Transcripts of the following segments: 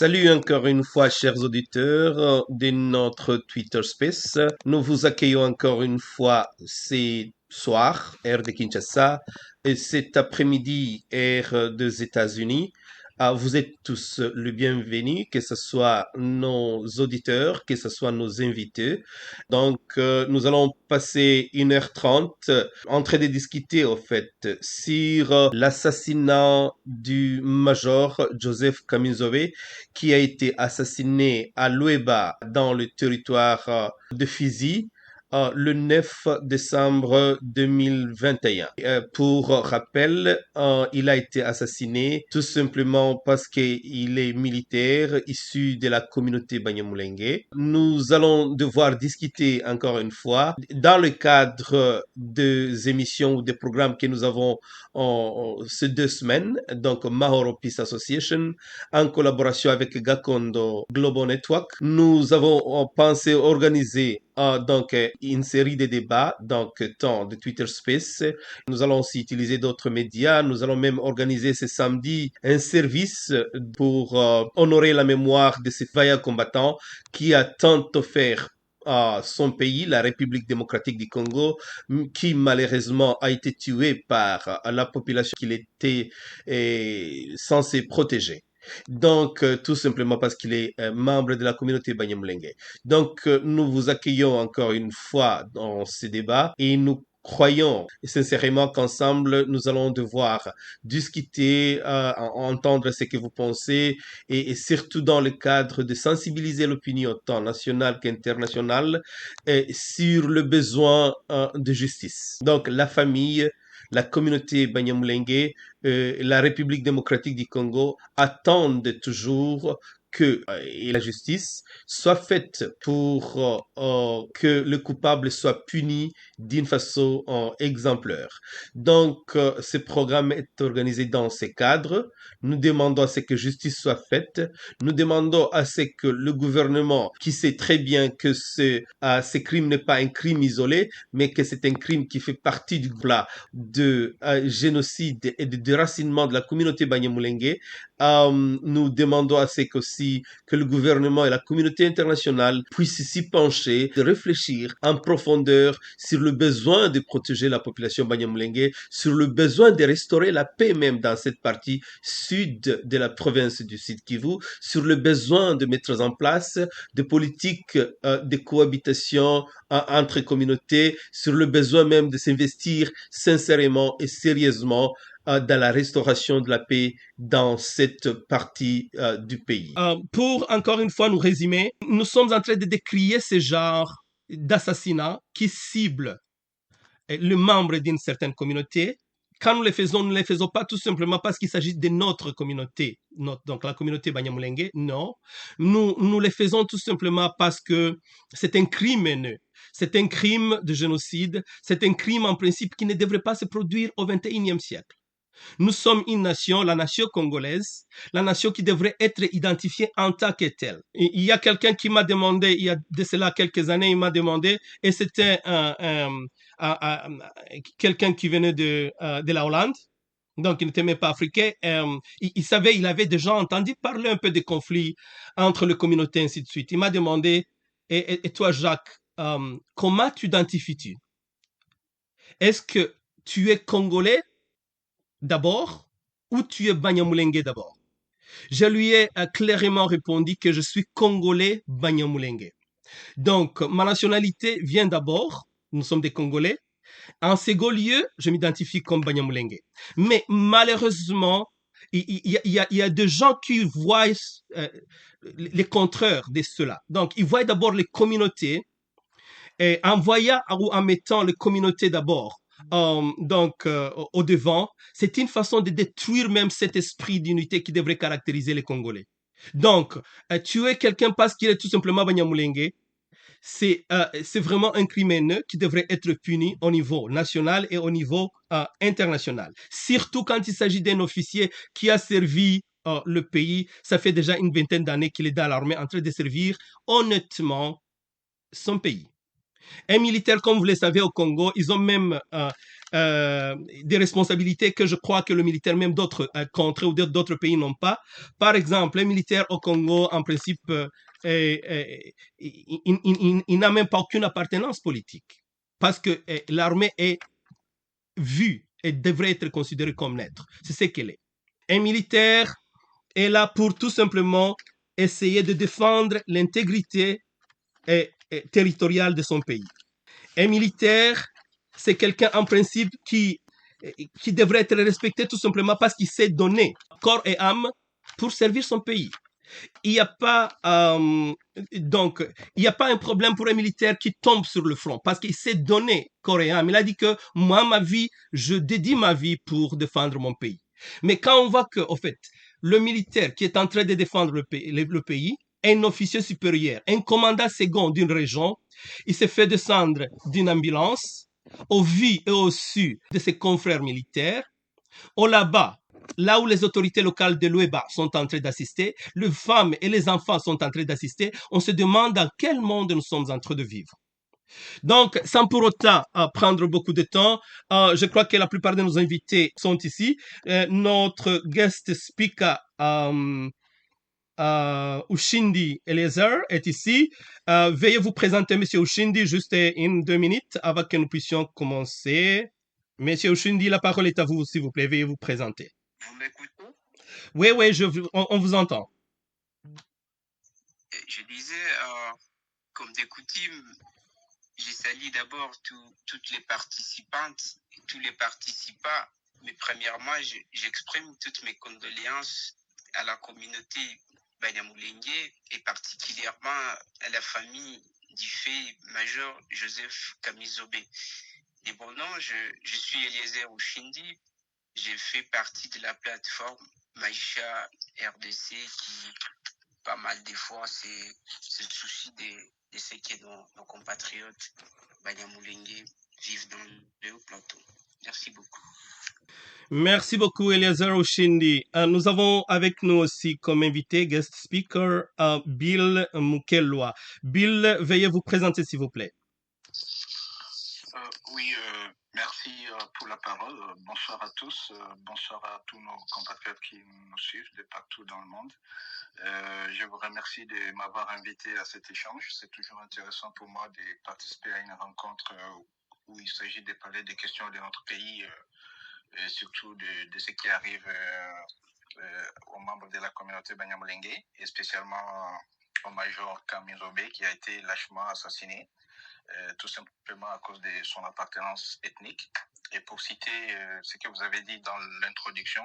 Salut encore une fois, chers auditeurs de notre Twitter Space. Nous vous accueillons encore une fois ce soir, heure de Kinshasa, et cet après-midi, heure des États-Unis. Vous êtes tous les bienvenus, que ce soit nos auditeurs, que ce soit nos invités. Donc, nous allons passer 1h30 en train de discuter, au fait, sur l'assassinat du major Joseph Kamizove, qui a été assassiné à Lueba, dans le territoire de Fizi, le 9 décembre 2021. Pour rappel, il a été assassiné tout simplement parce qu'il est militaire issu de la communauté Banyamulenge. Nous allons devoir discuter encore une fois dans le cadre des émissions ou des programmes que nous avons ces 2 semaines, donc Mahoro Peace Association, en collaboration avec Gakondo Global Network. Nous avons pensé organiser donc une série de débats, donc tant de Twitter Space. Nous allons aussi utiliser d'autres médias. Nous allons même organiser ce samedi un service pour honorer la mémoire de ces vaillants combattants qui a tant offert à son pays, la République démocratique du Congo, qui malheureusement a été tué par la population qu'il était censé protéger. Donc, tout simplement parce qu'il est membre de la communauté Banyamulenge. Donc, nous vous accueillons encore une fois dans ce débat et nous croyons sincèrement qu'ensemble, nous allons devoir discuter, entendre ce que vous pensez et surtout dans le cadre de sensibiliser l'opinion tant nationale qu'internationale sur le besoin de justice. Donc, la famille, la communauté Banyamulenge, la République démocratique du Congo attendent toujours que la justice soit faite pour que le coupable soit puni d'une façon exemplaire. Donc, ce programme est organisé dans ces cadres. Nous demandons à ce que justice soit faite. Nous demandons à ce que le gouvernement, qui sait très bien que ce crime n'est pas un crime isolé, mais que c'est un crime qui fait partie du plat de génocide et de déracinement de la communauté Banyamulenge, nous demandons à ce qu'aussi que le gouvernement et la communauté internationale puissent s'y pencher, de réfléchir en profondeur sur le besoin de protéger la population Banyamulenge, sur le besoin de restaurer la paix même dans cette partie sud de la province du Sud Kivu, sur le besoin de mettre en place des politiques de cohabitation entre communautés, sur le besoin même de s'investir sincèrement et sérieusement dans la restauration de la paix dans cette partie du pays. Pour encore une fois nous résumer, nous sommes en train de décrier ce genre d'assassinat qui cible le membre d'une certaine communauté. Quand nous ne les faisons pas tout simplement parce qu'il s'agit de notre communauté, donc la communauté Banyamulenge, non. Nous les faisons tout simplement parce que c'est un crime haineux. C'est un crime de génocide. C'est un crime en principe qui ne devrait pas se produire au XXIe siècle. Nous sommes une nation, la nation congolaise, la nation qui devrait être identifiée en tant que telle. Il y a quelqu'un qui m'a demandé, il y a de cela quelques années, il m'a demandé, et c'était quelqu'un qui venait de la Hollande, donc il n'était même pas africain, il savait, il avait déjà entendu parler un peu des conflits entre les communautés, ainsi de suite. Il m'a demandé, et toi Jacques, comment t'identifies-tu? Est-ce que tu es congolais d'abord ou tu es Banyamulenge d'abord? Je lui ai clairement répondu que je suis congolais Banyamulenge. Donc, ma nationalité vient d'abord, nous sommes des Congolais. En second lieu, je m'identifie comme Banyamulenge. Mais malheureusement, il y a des gens qui voient les contraires de cela. Donc, ils voient d'abord les communautés, et en voyant ou en mettant les communautés d'abord au devant, c'est une façon de détruire même cet esprit d'unité qui devrait caractériser les Congolais. Donc, tuer quelqu'un parce qu'il est tout simplement Banyamulenge, c'est vraiment un crime haineux qui devrait être puni au niveau national et au niveau international. Surtout quand il s'agit d'un officier qui a servi le pays. Ça fait déjà une vingtaine d'années qu'il est dans l'armée en train de servir honnêtement son pays. Un militaire, comme vous le savez, au Congo, ils ont même des responsabilités que je crois que le militaire, même d'autres contrées ou d'autres pays n'ont pas. Par exemple, les militaires au Congo, en principe, il n'a même pas aucune appartenance politique parce que l'armée est vue et devrait être considérée comme neutre. C'est ce qu'elle est. Un militaire est là pour tout simplement essayer de défendre l'intégrité territoriale de son pays. Un militaire, c'est quelqu'un en principe qui devrait être respecté tout simplement parce qu'il s'est donné corps et âme pour servir son pays. Il n'y a pas donc il n'y a pas un problème pour un militaire qui tombe sur le front parce qu'il s'est donné corps et âme. Il a dit que moi, ma vie, je dédie ma vie pour défendre mon pays. Mais quand on voit que, au fait, le militaire qui est en train de défendre le pays est un officier supérieur, un commandant second d'une région, il s'est fait descendre d'une ambulance au vu et au su de ses confrères militaires. On là-bas, là où les autorités locales de l'Ouéba sont en train d'assister, les femmes et les enfants sont en train d'assister, on se demande dans quel monde nous sommes en train de vivre. Donc, sans pour autant prendre beaucoup de temps, je crois que la plupart de nos invités sont ici. Notre guest speaker, Ushindi Eliezer, est ici. Veuillez vous présenter, Monsieur Ushindi, juste une 2 minutes avant que nous puissions commencer. Monsieur Ushindi, la parole est à vous, s'il vous plaît. Veuillez vous présenter. Vous m'écoutez? Oui, on vous entend. Je disais, comme des coutumes, je salue d'abord toutes les participantes et tous les participants. Mais premièrement, j'exprime toutes mes condoléances à la communauté Banyamulenge et particulièrement à la famille du fait major Joseph Kamizobe. Et bon nom, je suis Eliezer Ushindi. J'ai fait partie de la plateforme Maïcha RDC qui, pas mal de fois, se soucie de ce que nos compatriotes Banyamulenge vivent dans le haut plateau. Merci beaucoup. Merci beaucoup, Eliezer Ushindi. Nous avons avec nous aussi comme invité, guest speaker, Bill Mukelwa. Bill, veuillez vous présenter, s'il vous plaît. Oui, merci pour la parole. Bonsoir à tous. Bonsoir à tous nos compatriotes qui nous suivent de partout dans le monde. Je vous remercie de m'avoir invité à cet échange. C'est toujours intéressant pour moi de participer à une rencontre où il s'agit de parler des questions de notre pays, et surtout de ce qui arrive aux membres de la communauté Banyamulenge, et spécialement au major Kamizobe qui a été lâchement assassiné. Tout simplement à cause de son appartenance ethnique. Et pour citer ce que vous avez dit dans l'introduction,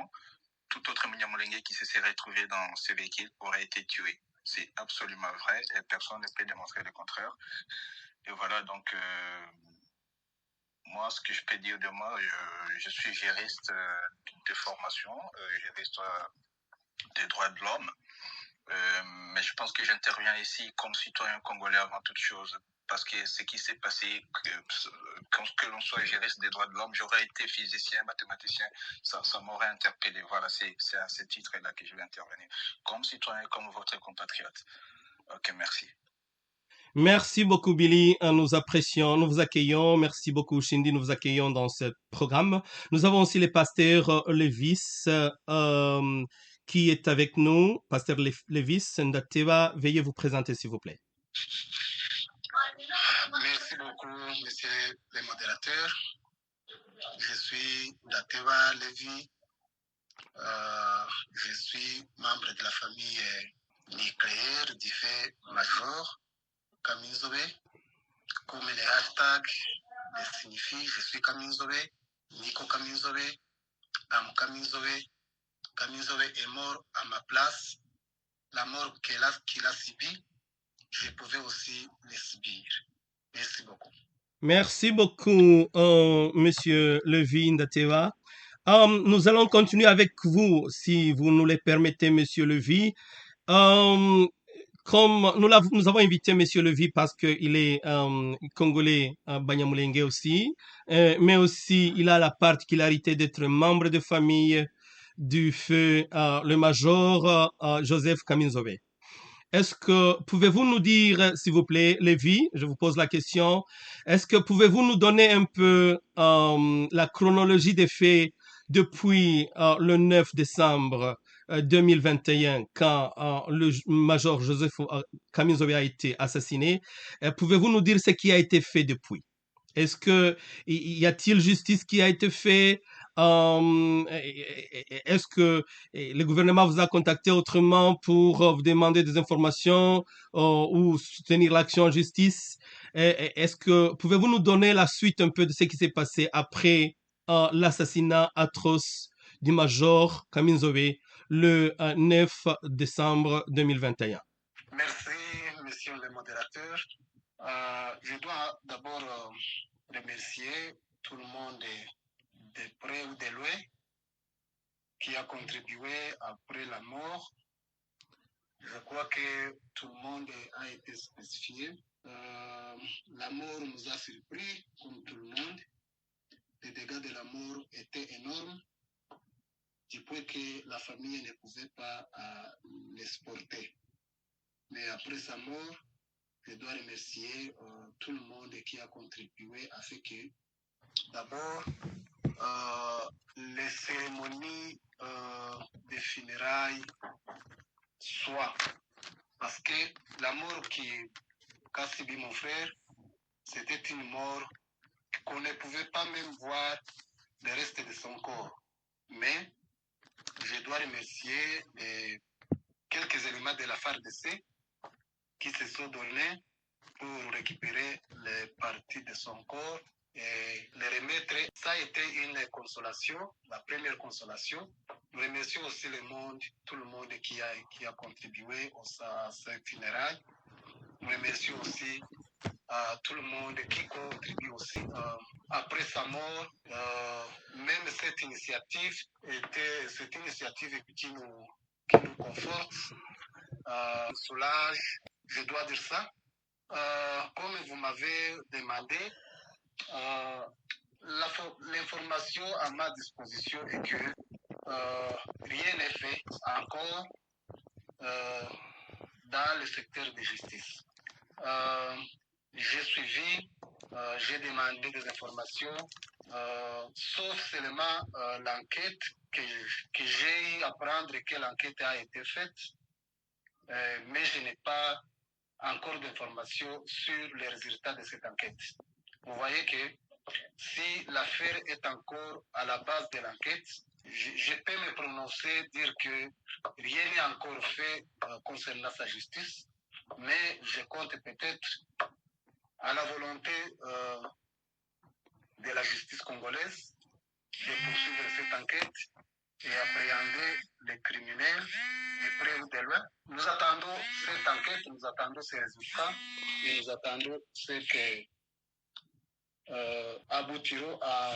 tout autre Banyamulenge qui se serait trouvé dans ce véhicule aurait été tué. C'est absolument vrai et personne ne peut démontrer le contraire. Et voilà, donc, moi, ce que je peux dire de moi, je suis juriste de formation, juriste des droits de l'homme, mais je pense que j'interviens ici comme citoyen congolais avant toute chose. Parce que ce qui s'est passé, que l'on soit juriste des droits de l'homme, j'aurais été physicien, mathématicien, ça m'aurait interpellé. Voilà, c'est à ce titre-là que je vais intervenir. Comme citoyen, comme votre compatriote. Ok, merci. Merci beaucoup, Billy. Nous apprécions, nous vous accueillons. Merci beaucoup, Shindy. Nous vous accueillons dans ce programme. Nous avons aussi le pasteur Lévis qui est avec nous. Pasteur Lévis Ndateva, veuillez vous présenter, s'il vous plaît. Merci beaucoup, monsieur le modérateur. Je suis Ndateva Lévi. Je suis membre de la famille nucléaire du fait major Kamizobe. Comme les hashtags le signifient, je suis Kamizobe, Nico Kamizobe, Am Kamizobe. Kamizobe est mort à ma place. La mort qu'il a subie, je pouvais aussi le subir. Merci beaucoup. Merci beaucoup, Monsieur Levi Ndateva. Nous allons continuer avec vous, si vous nous le permettez, Monsieur Levi. Comme nous avons invité Monsieur Levi parce qu'il est congolais Banyamulenge aussi, mais aussi il a la particularité d'être membre de famille du feu le major Joseph Kamizobe. Est-ce que pouvez-vous nous dire, s'il vous plaît, Lévi, je vous pose la question, est-ce que pouvez-vous nous donner un peu la chronologie des faits depuis le 9 décembre 2021, quand major Joseph Kamizobe a été assassiné? Pouvez-vous nous dire ce qui a été fait depuis? Est-ce que y a-t-il justice qui a été faite? Est-ce que le gouvernement vous a contacté autrement pour vous demander des informations ou soutenir l'action en justice? Est-ce que pouvez-vous nous donner la suite un peu de ce qui s'est passé après l'assassinat atroce du major Kaminzobe le 9 décembre 2021? Merci, monsieur le modérateur. Je dois d'abord remercier tout le monde de près ou de loin qui a contribué après la mort. Je crois que tout le monde a été spécifié. La mort nous a surpris, comme tout le monde. Les dégâts de la mort étaient énormes, du point que la famille ne pouvait pas les supporter. Mais après sa mort, je dois remercier tout le monde qui a contribué à ce que, d'abord, les cérémonies de funérailles soient. Parce que la mort qu'a subi mon frère, c'était une mort qu'on ne pouvait pas même voir le reste de son corps. Mais je dois remercier quelques éléments de la FARDC qui se sont donnés pour récupérer les parties de son corps et les remettre. Ça a été une consolation, la première consolation. Nous remercions aussi tout le monde qui a contribué à ces funérailles. Nous remercions aussi tout le monde qui contribue aussi. Après sa mort, même cette initiative qui nous conforte, soulage, je dois dire ça. Comme vous m'avez demandé, l'information à ma disposition est que rien n'est fait encore dans le secteur de justice. J'ai suivi, j'ai demandé des informations, sauf seulement l'enquête que j'ai eu à apprendre que l'enquête a été faite, mais je n'ai pas encore d'informations sur les résultats de cette enquête. Vous voyez que si l'affaire est encore à la base de l'enquête, je peux me prononcer, dire que rien n'est encore fait concernant sa justice, mais je compte peut-être à la volonté de la justice congolaise de poursuivre cette enquête et appréhender les criminels de près ou de loin. Nous attendons cette enquête, nous attendons ces résultats et nous attendons ce que aboutiront à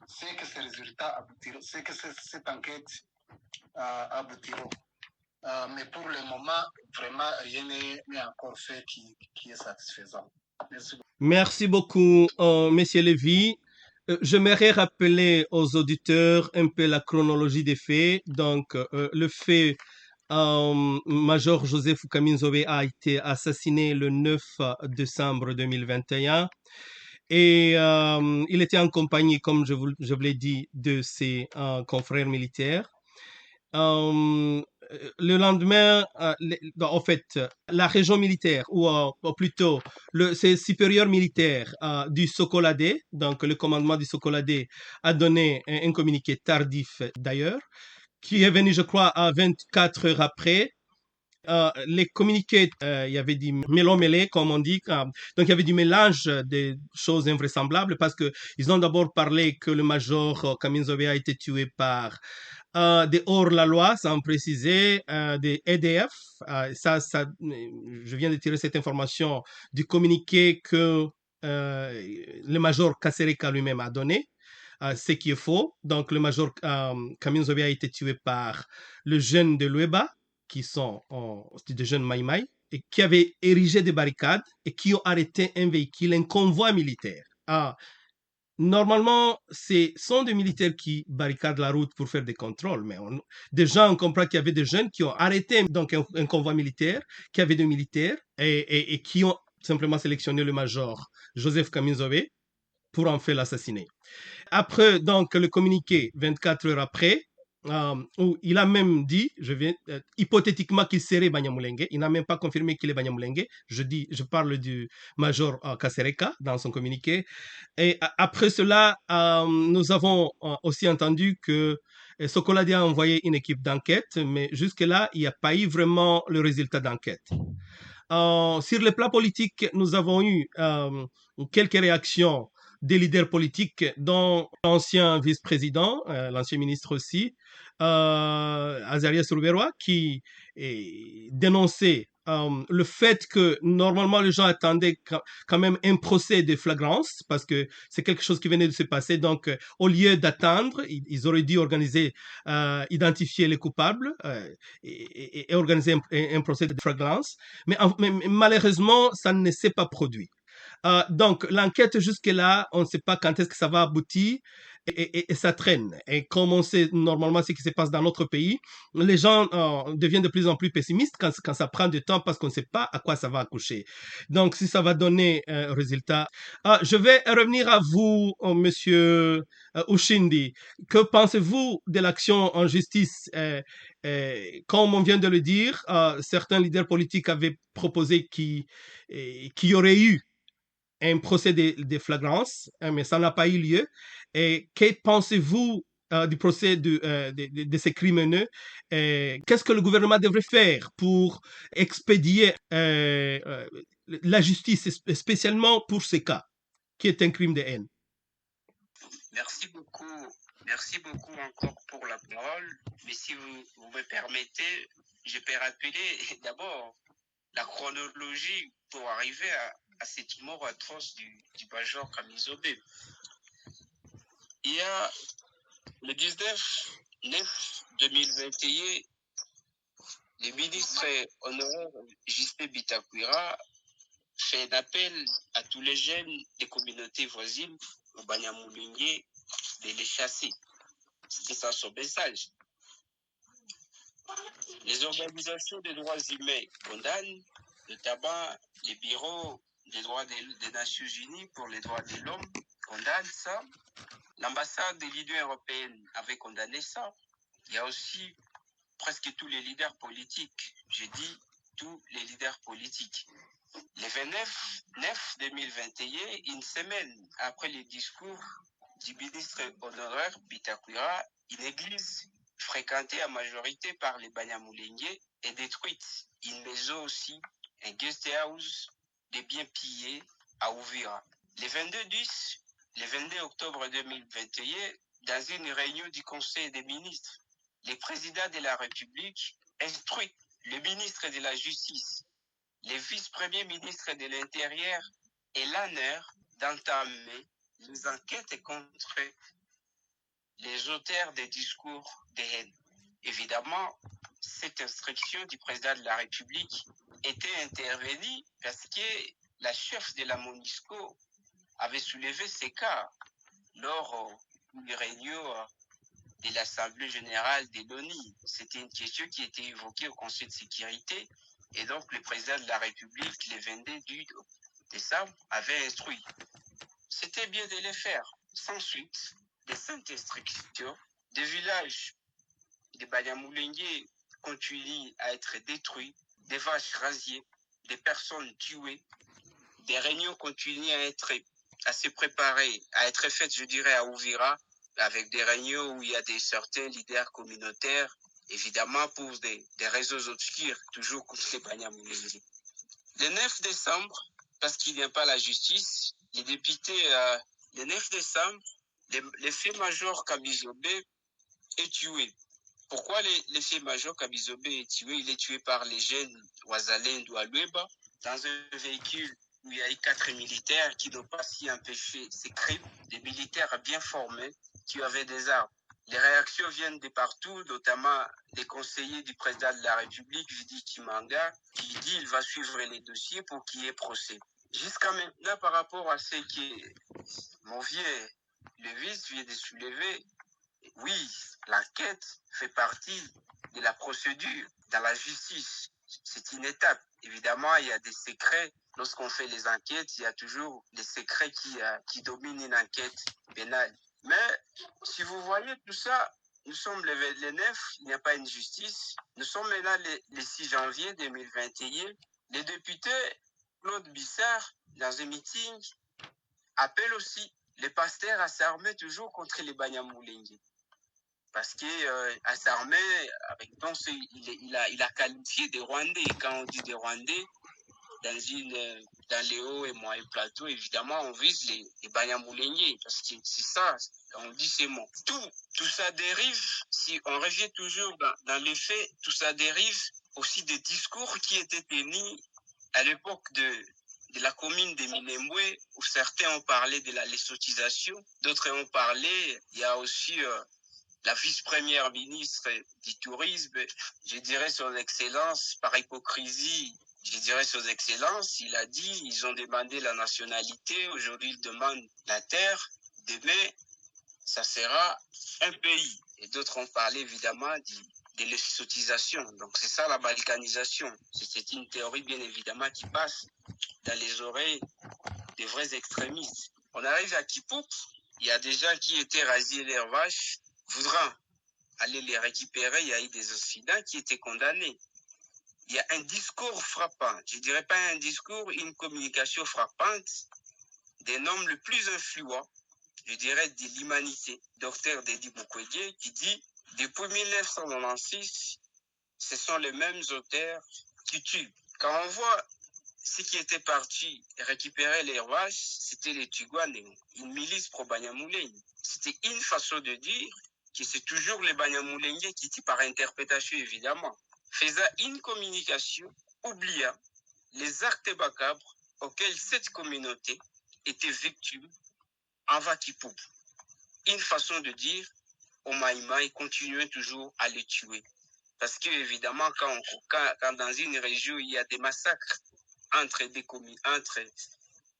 ce que ces résultats aboutiront, ce que cette enquête aboutiront. Mais pour le moment, vraiment, rien n'est encore fait qui est satisfaisant. Merci. Merci beaucoup, Monsieur Lévy. J'aimerais rappeler aux auditeurs un peu la chronologie des faits. Donc, le fait, Major Joseph Kaminzobe a été assassiné le 9 décembre 2021 et il était en compagnie, comme je vous l'ai dit, de ses confrères militaires. Le lendemain, en fait, la région militaire, ou plutôt le supérieur militaire du Sokoladé, donc le commandement du Sokoladé, a donné un communiqué tardif d'ailleurs, qui est venu, je crois, à 24 heures après. Les communiqués, il y avait du mêlé, comme on dit. Donc, il y avait du mélange de choses invraisemblables parce qu'ils ont d'abord parlé que le major Kaminzobe a été tué par des hors-la-loi, sans préciser, des EDF. Je viens de tirer cette information du communiqué que le major Kasereka lui-même a donné. Ce qui est faux. Donc, le major Kaminzobe a été tué par le jeune de Lueba, qui sont des jeunes Maïmaï, et qui avaient érigé des barricades et qui ont arrêté un véhicule, un convoi militaire. Normalement, ce sont des militaires qui barricadent la route pour faire des contrôles, mais déjà on comprend qu'il y avait des jeunes qui ont arrêté donc un convoi militaire, qui avait des militaires et qui ont simplement sélectionné le major Joseph Kaminzobe pour en faire l'assassiner. Après, donc, le communiqué, 24 heures après, où il a même dit, hypothétiquement qu'il serait Banyamulenge. Il n'a même pas confirmé qu'il est Banyamulenge. Je parle du major Kasereka dans son communiqué. Et après cela, nous avons aussi entendu que Sokolade a envoyé une équipe d'enquête, mais jusque-là, il n'y a pas eu vraiment le résultat d'enquête. Sur le plan politique, nous avons eu quelques réactions des leaders politiques, dont l'ancien vice-président, l'ancien ministre aussi, Azarias Ruberwa, qui dénonçait le fait que normalement les gens attendaient quand même un procès de flagrance parce que c'est quelque chose qui venait de se passer. Donc, au lieu d'attendre, ils auraient dû organiser, identifier les coupables et organiser un procès de flagrance. Mais malheureusement, ça ne s'est pas produit. Donc, l'enquête jusque-là, on ne sait pas quand est-ce que ça va aboutir et ça traîne. Et comme on sait normalement ce qui se passe dans notre pays, les gens deviennent de plus en plus pessimistes quand ça prend du temps parce qu'on ne sait pas à quoi ça va accoucher. Donc, si ça va donner un résultat. Je vais revenir à vous, monsieur Ushindi. Que pensez-vous de l'action en justice comme on vient de le dire, certains leaders politiques avaient proposé qu'il y aurait eu un procès de flagrance, mais ça n'a pas eu lieu. Et que pensez-vous du procès de ces criminels? Qu'est-ce que le gouvernement devrait faire pour expédier la justice, spécialement pour ces cas, qui est un crime de haine? Merci beaucoup. Merci beaucoup encore pour la parole. Mais si vous me permettez, je peux rappeler d'abord la chronologie pour arriver à cette mort atroce du major Kamizobe. Il y a le 19/9/2021, le ministre honoraire Justin Bitakwira fait un appel à tous les jeunes des communautés voisines au Banyamulenge de les chasser. C'était ça son message. Les organisations des droits humains condamnent, notamment les bureaux des droits des Nations Unies pour les droits de l'homme condamnent ça. L'ambassade de l'Union européenne avait condamné ça. Il y a aussi presque tous les leaders politiques. J'ai dit tous les leaders politiques. Le 29/9/2021, une semaine après le discours du ministre honoraire Bitakwira, une église fréquentée en majorité par les Banyamulenge est détruite. Une maison aussi, un guest house, des biens pillés à Uvira. Le 22 octobre 2021, dans une réunion du Conseil des ministres, le président de la République instruit le ministre de la Justice, le vice-premier ministre de l'Intérieur et l'honneur d'entamer les enquêtes contre les auteurs des discours de haine. Évidemment, cette instruction du président de la République était intervenue parce que la chef de la MONUSCO avait soulevé ces cas lors d'une réunion de l'Assemblée générale de l'ONU. C'était une question qui était évoquée au Conseil de sécurité et donc le président de la République, le 22 décembre, avait instruit. C'était bien de les faire. Sans suite, des saintes instructions, des villages de Banyamulenge continuent à être détruits, des vaches rasées, des personnes tuées, des réunions continuent à se préparer, à être faites, je dirais, à Uvira, avec des réunions où il y a certains leaders communautaires, évidemment pour des réseaux obscurs, toujours contre les Banyamulenge. Le 9 décembre, parce qu'il n'y a pas la justice, les députés, le 9 décembre, l'effet-major Kabizobe est tué. Pourquoi l'effet-major Kabizobe est tué? Il est tué par les jeunes Ouazalendo à Lueba, dans un véhicule où il y a eu 4 militaires qui n'ont pas si empêché ces crimes, des militaires bien formés qui avaient des armes. Les réactions viennent de partout, notamment des conseillers du président de la République, Vidi Kimanga, qui dit qu'il va suivre les dossiers pour qu'il y ait procès. Jusqu'à maintenant, par rapport à ce que mon vieux le vice vient de soulever, oui, l'enquête fait partie de la procédure dans la justice. C'est une étape. Évidemment, il y a des secrets. Lorsqu'on fait les enquêtes, il y a toujours des secrets qui dominent une enquête pénale. Mais si vous voyez tout ça, nous sommes le 9, il n'y a pas une justice. Nous sommes maintenant le 6 janvier 2021. Les députés, Claude Bissard, dans un meeting, appelle aussi les pasteurs à s'armer toujours contre les Banyamulenge. Parce qu'à s'armer, avec il a qualifié des Rwandais. Quand on dit des Rwandais, dans les hauts et moyens plateaux, évidemment, on vise les Banyamulenge. Parce que c'est ça, on dit ces mots. Tout ça dérive, si on revient toujours dans les faits, tout ça dérive aussi des discours qui étaient tenus à l'époque de la commune de Minembwe, où certains ont parlé de la lessotisation, d'autres ont parlé, il y a aussi la vice-première ministre du tourisme, je dirais son excellence, par hypocrisie, je dirais son excellence, il a dit, ils ont demandé la nationalité, aujourd'hui ils demandent la terre, demain ça sera un pays. Et d'autres ont parlé évidemment de l'exotisation. Donc c'est ça la balkanisation. C'est une théorie bien évidemment qui passe dans les oreilles des vrais extrémistes. On arrive à Kipoup, il y a des gens qui étaient rasés leurs vaches, voudront aller les récupérer, il y a eu des incidents qui étaient condamnés. Il y a un discours frappant, je dirais pas un discours, une communication frappante des hommes les plus influents, je dirais, de l'humanité, Dr Dedi Mukwege, qui dit « Depuis 1996, ce sont les mêmes auteurs qui tuent ». Quand on voit ceux qui étaient partis récupérer les vaches, c'était les Tugwane, une milice pro-Banyamulenge. C'était une façon de dire que c'est toujours les Banyamulenge qui tuent par interprétation, évidemment. Faisant une communication, oubliant les actes macabres auxquels cette communauté était victime en Vakipou. Une façon de dire au Maïmaï, continuez toujours à les tuer. Parce que, évidemment, quand dans une région, il y a des massacres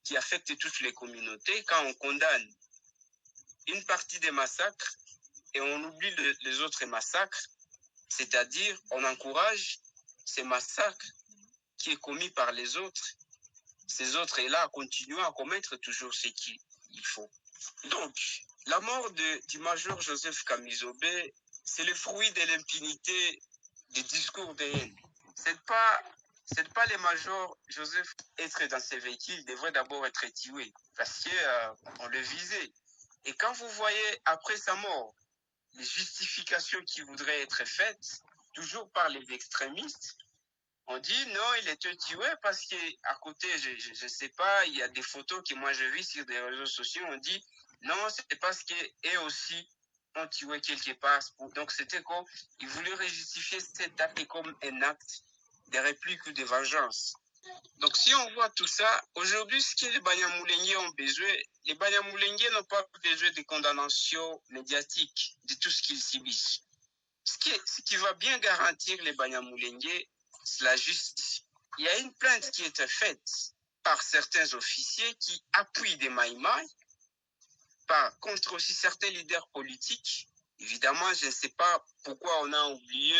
qui affectent toutes les communautés, quand on condamne une partie des massacres et on oublie les autres massacres, c'est-à-dire on encourage ces massacres qui est commis par les autres, ces autres-là à continuer à commettre toujours ce qu'il faut. Donc, la mort du major Joseph Kamizobé, c'est le fruit de l'impunité des discours de haine. C'est pas le major Joseph être dans ses véhicules, devrait d'abord être tué parce qu'on le visait. Et quand vous voyez après sa mort les justifications qui voudraient être faites, toujours par les extrémistes, on dit non, il était tué parce qu'à côté, je sais pas, il y a des photos que moi je vis sur des réseaux sociaux, on dit non, c'est parce qu'eux aussi ont tué quelque part. Donc c'était comme, ils voulaient justifier cet acte comme un acte de réplique ou de vengeance. Donc si on voit tout ça, aujourd'hui, ce que les Banyamulenge ont besoin, les Banyamulenge n'ont pas besoin de condamnation médiatique de tout ce qu'ils subissent. Ce qui va bien garantir les Banyamulenge, c'est la justice. Il y a une plainte qui est faite par certains officiers qui appuient des Maïmaï, contre aussi certains leaders politiques. Évidemment, je ne sais pas pourquoi on a oublié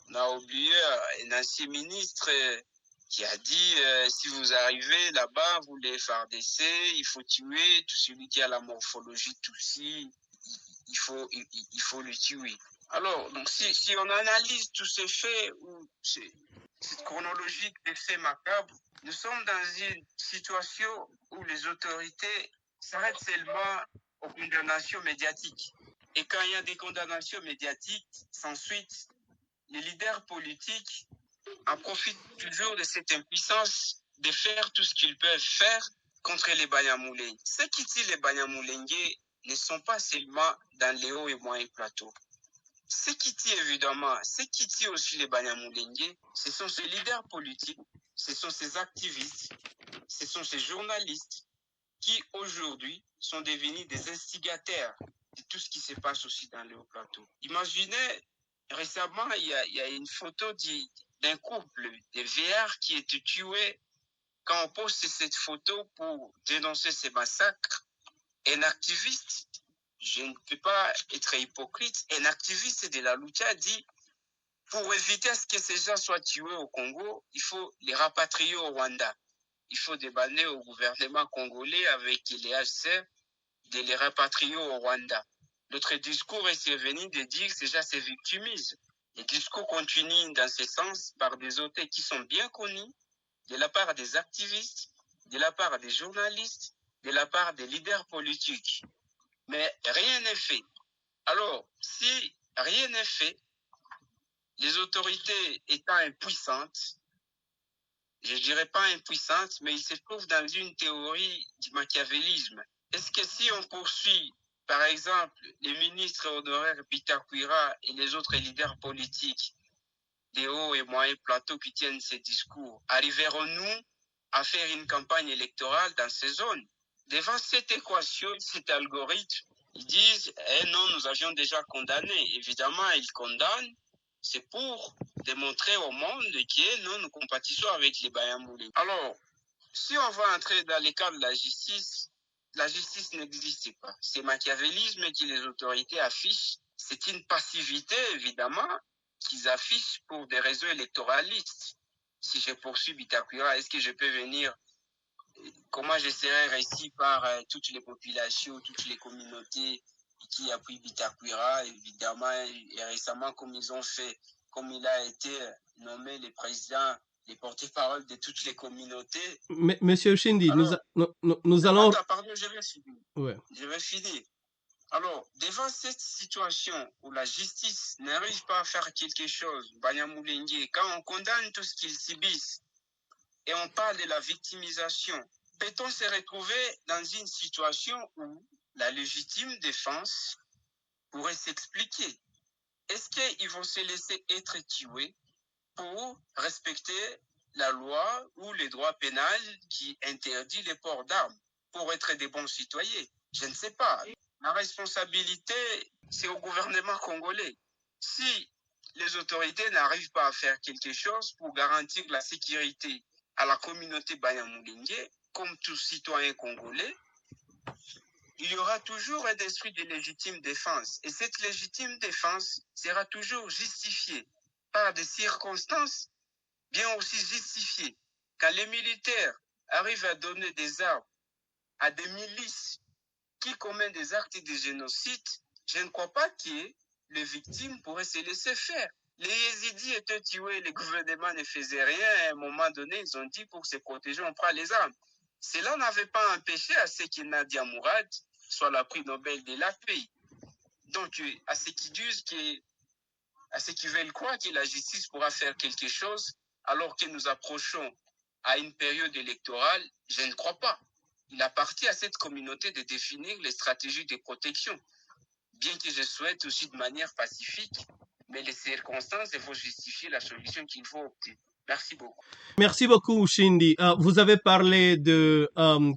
un ancien ministre qui a dit si vous arrivez là-bas, vous les FARDC, il faut tuer tout celui qui a la morphologie Tutsi, il faut le tuer. Alors, donc si on analyse tous ces faits ou cette chronologie des faits macabres, nous sommes dans une situation où les autorités s'arrêtent seulement aux condamnations médiatiques. Et quand il y a des condamnations médiatiques, s'ensuit, les leaders politiques en profitent toujours de cette impuissance de faire tout ce qu'ils peuvent faire contre les Banyamulenge. Ceux qui tuent les Banyamulenge ne sont pas seulement dans les hauts et moyens plateaux. Ceux qui tuent évidemment, ceux qui tuent aussi les Banyamulenge, ce sont ces leaders politiques, ce sont ces activistes, ce sont ces journalistes qui aujourd'hui sont devenus des instigateurs de tout ce qui se passe aussi dans le haut plateau. Imaginez, récemment, il y a une photo d'un couple de VR qui est tué. Quand on poste cette photo pour dénoncer ces massacres, un activiste je ne peux pas être hypocrite. Un activiste de la lucha dit, pour éviter à ce que ces gens soient tués au Congo, il faut les rapatrier au Rwanda. Il faut demander au gouvernement congolais avec les HCR de les rapatrier au Rwanda. Notre discours est venu de dire que ces gens se victimisent. Le discours continue dans ce sens par des auteurs qui sont bien connus, de la part des activistes, de la part des journalistes, de la part des leaders politiques. Mais rien n'est fait. Alors, si rien n'est fait, les autorités étant impuissantes, je ne dirais pas impuissantes, mais ils se trouvent dans une théorie du machiavélisme. Est-ce que si on poursuit, par exemple, les ministres honoraires Bitakwira et les autres leaders politiques des hauts et moyens plateaux qui tiennent ces discours, arriverons-nous à faire une campagne électorale dans ces zones? Devant cette équation, cet algorithme, ils disent non, nous avions déjà condamné. Évidemment, ils condamnent. C'est pour démontrer au monde que nous compatissons avec les Banyamulenge. Alors, si on va entrer dans les cas de la justice n'existe pas. C'est machiavélisme que les autorités affichent. C'est une passivité, évidemment, qu'ils affichent pour des raisons électoralistes. Si je poursuis Bitakwira, est-ce que je peux venir? Comment je serai reçu par toutes les populations, toutes les communautés qui appuient Bitakwira, évidemment, et récemment, comme ils ont fait, comme il a été nommé le président, les porte-parole de toutes les communautés. Monsieur Shindi, alors, nous allons... Pardon, je vais finir. Ouais. Je vais finir. Alors, devant cette situation où la justice n'arrive pas à faire quelque chose, Banyamulenge, quand on condamne tout ce qu'ils subissent et on parle de la victimisation, peut-on se retrouver dans une situation où la légitime défense pourrait s'expliquer? Est-ce qu'ils vont se laisser être tués pour respecter la loi ou les droits pénals qui interdit le port d'armes pour être des bons citoyens? Je ne sais pas. La responsabilité, c'est au gouvernement congolais. Si les autorités n'arrivent pas à faire quelque chose pour garantir la sécurité à la communauté Banyamulenge, comme tous citoyens congolais, il y aura toujours un esprit de légitime défense. Et cette légitime défense sera toujours justifiée par des circonstances bien aussi justifiées. Quand les militaires arrivent à donner des armes à des milices qui commettent des actes de génocide, je ne crois pas que les victimes pourraient se laisser faire. Les Yézidis étaient tués, le gouvernement ne faisait rien. À un moment donné, ils ont dit pour se protéger, on prend les armes. Cela n'avait pas empêché à ce que Nadia Mourad soit la prix Nobel de la paix. Donc, à ceux qui disent à ceux qui veulent croire que la justice pourra faire quelque chose, alors que nous approchons à une période électorale, je ne crois pas. Il appartient à cette communauté de définir les stratégies de protection, bien que je souhaite aussi de manière pacifique, mais les circonstances vont justifier la solution qu'il faut opter. Merci beaucoup. Merci beaucoup, Shindi. Vous avez parlé de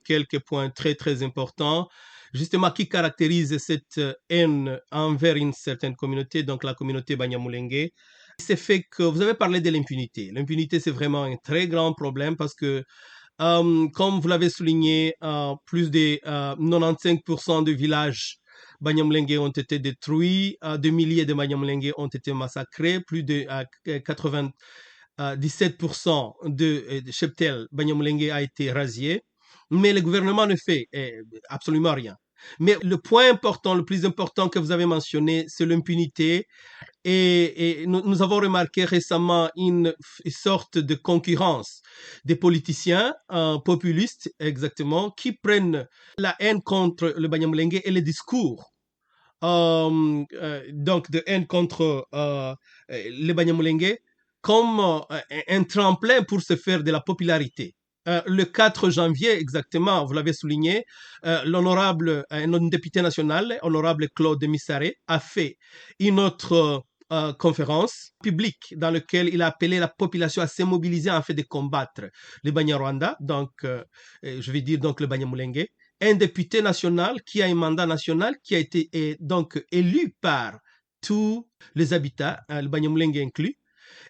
quelques points très, très importants, justement, qui caractérisent cette haine envers une certaine communauté, donc la communauté Banyamulenge. C'est fait que vous avez parlé de l'impunité. L'impunité, c'est vraiment un très grand problème parce que comme vous l'avez souligné, plus de 95% de villages Banyamulenge ont été détruits, des milliers de Banyamulenge ont été massacrés, plus de 17% de cheptel Banyamulenge a été rasié, mais le gouvernement ne fait absolument rien. Mais le point important, le plus important que vous avez mentionné, c'est l'impunité. Et nous avons remarqué récemment une sorte de concurrence des politiciens populistes, exactement, qui prennent la haine contre le Banyamulenge et les discours donc de haine contre les Banyamulenge comme un tremplin pour se faire de la popularité. Le 4 janvier, exactement, vous l'avez souligné, l'honorable, un député national, honorable Claude Missaré, a fait une autre conférence publique dans laquelle il a appelé la population à se mobiliser afin de combattre les Banyarwanda, donc je vais dire donc le Banyamulenge. Un député national qui a un mandat national qui a été donc élu par tous les habitants, le Banyamulenge inclus,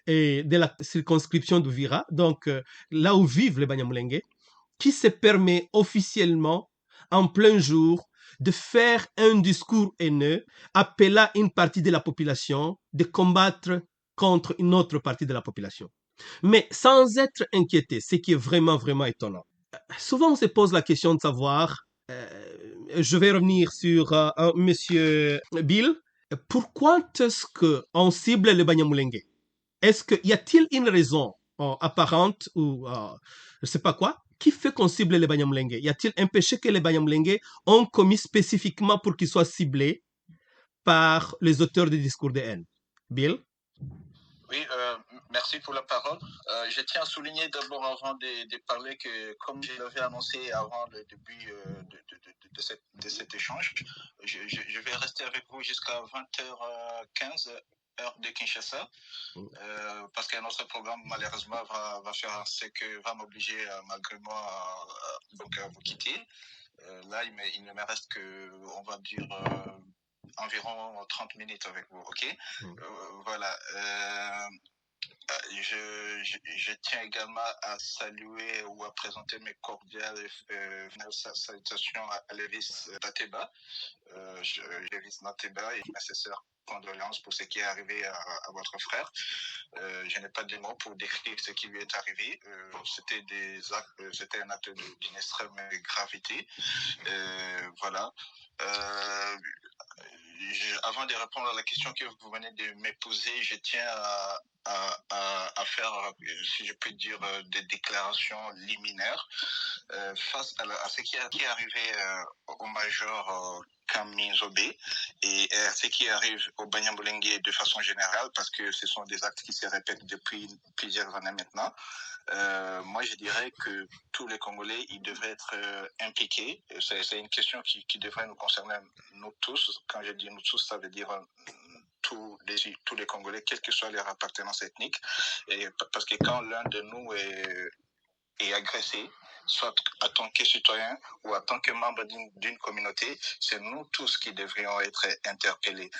et de la circonscription d'Uvira, donc là où vivent les Banyamulenge, qui se permet officiellement, en plein jour, de faire un discours haineux appelant une partie de la population de combattre contre une autre partie de la population. Mais sans être inquiété, ce qui est vraiment, vraiment étonnant. Souvent, on se pose la question de savoir, je vais revenir sur Monsieur Bill, pourquoi est-ce qu'on cible le Banyamulenge? Y a-t-il une raison apparente ou je ne sais pas quoi qui fait qu'on cible les Banyamulenge? Y a-t-il un péché que les Banyamulenge ont commis spécifiquement pour qu'ils soient ciblés par les auteurs des discours de haine? Bill? Oui, merci pour la parole. Je tiens à souligner d'abord avant de parler que, comme je l'avais annoncé avant le début de cet échange, je vais rester avec vous jusqu'à 20h15, heure de Kinshasa, parce qu'un autre programme, malheureusement, va faire ce que va m'obliger, malgré moi, donc à vous quitter. Là, il ne me reste que, on va dire, environ 30 minutes avec vous, ok? Voilà. Je tiens également à saluer ou à présenter mes cordiales salutations à Lévis Nateba. Lévis Nateba et nécessaire condoléances pour ce qui est arrivé à votre frère. Je n'ai pas de mots pour décrire ce qui lui est arrivé. C'était un acte d'une extrême gravité. Voilà. Avant de répondre à la question que vous venez de me poser, je tiens à faire, si je peux dire, des déclarations liminaires face à ce qui est arrivé au major Camille Zobé et ce qui arrive au Banyamulenge de façon générale, parce que ce sont des actes qui se répètent depuis plusieurs années maintenant. Moi, je dirais que tous les Congolais, ils devraient être impliqués. C'est une question qui devrait nous concerner, nous tous. Quand je dis nous tous, ça veut dire tous les Congolais, quelle que soit leur appartenance ethnique. Et parce que quand l'un de nous est agressé, soit en tant que citoyen ou en tant que membre d'une communauté, c'est nous tous qui devrions être interpellés.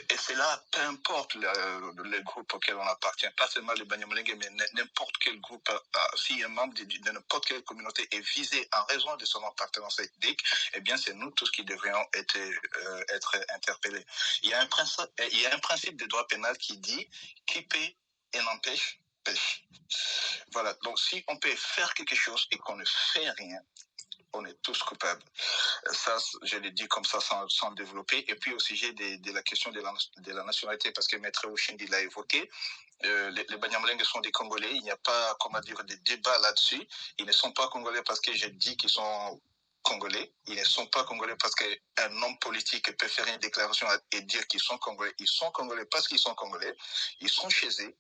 Et c'est là, peu importe le groupe auquel on appartient, pas seulement le Banyamulenge, mais n'importe quel groupe, si un membre de n'importe quelle communauté est visé en raison de son appartenance ethnique, eh bien, c'est nous tous qui devrions être interpellés. Il y a un principe de droit pénal qui dit qui paie et n'empêche pêche. Voilà, donc si on peut faire quelque chose et qu'on ne fait rien, on est tous coupables. Ça, je l'ai dit comme ça sans développer. Et puis au sujet de la question de la nationalité, parce que Maître Oshindi l'a évoqué, les Banyamulenge sont des Congolais. Il n'y a pas, comment dire, de débat là-dessus. Ils ne sont pas Congolais parce que j'ai dit qu'ils sont Congolais. Ils ne sont pas Congolais parce qu'un homme politique peut faire une déclaration et dire qu'ils sont Congolais. Ils sont Congolais parce qu'ils sont Congolais. Ils sont chez eux.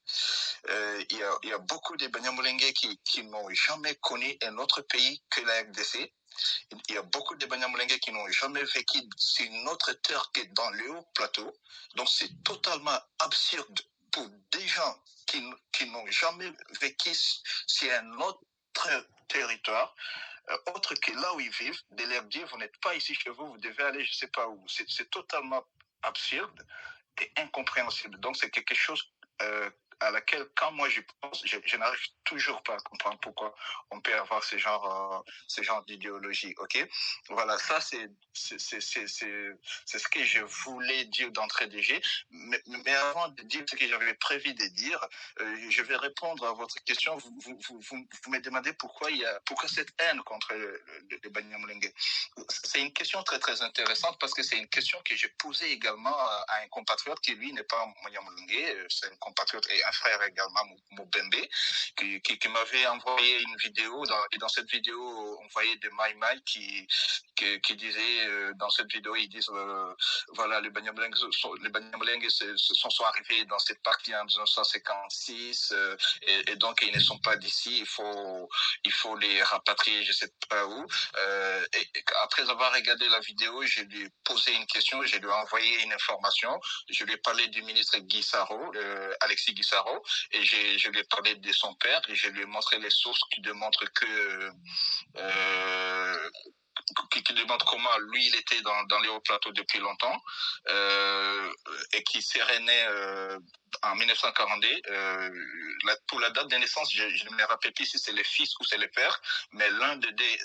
Il y a beaucoup de Banyamulenge qui n'ont jamais connu un autre pays que la RDC. Il y a beaucoup de Banyamulenge qui n'ont jamais vécu sur une autre terre que dans le haut plateau. Donc c'est totalement absurde pour des gens qui n'ont jamais vécu sur un autre territoire, autre que là où ils vivent, de leur dire vous n'êtes pas ici chez vous, vous devez aller je ne sais pas où. C'est totalement absurde et incompréhensible. Donc c'est quelque chose à laquelle, quand moi je pense, je n'arrive toujours pas à comprendre pourquoi on peut avoir ce genre d'idéologie. Ok, voilà, ça c'est ce que je voulais dire d'entrée de jeu. Mais avant de dire ce que j'avais prévu de dire, je vais répondre à votre question. Vous me demandez pourquoi cette haine contre le Banyamulenge. C'est une question très très intéressante parce que c'est une question que j'ai posée également à un compatriote qui lui n'est pas Banyamulenge, c'est un compatriote et un frère également, Mubembe, qui m'avait envoyé une vidéo et dans cette vidéo on voyait des Maïmaï qui disaient dans cette vidéo ils disent voilà les Banyamulenge sont arrivés dans cette partie en 1956 et donc ils ne sont pas d'ici, il faut les rapatrier je sais pas où. Et après avoir regardé la vidéo, je lui ai posé une question, je lui ai envoyé une information, je lui ai parlé du ministre Guissaro, Alexis Guissaro, et je lui ai parlé de son père, et je lui ai montré les sources qui démontrent qui demande comment lui il était dans les hauts plateaux depuis longtemps et qui serait né en 1942. Pour la date de naissance, je ne me rappelle plus si c'est le fils ou c'est le père, mais l'un des deux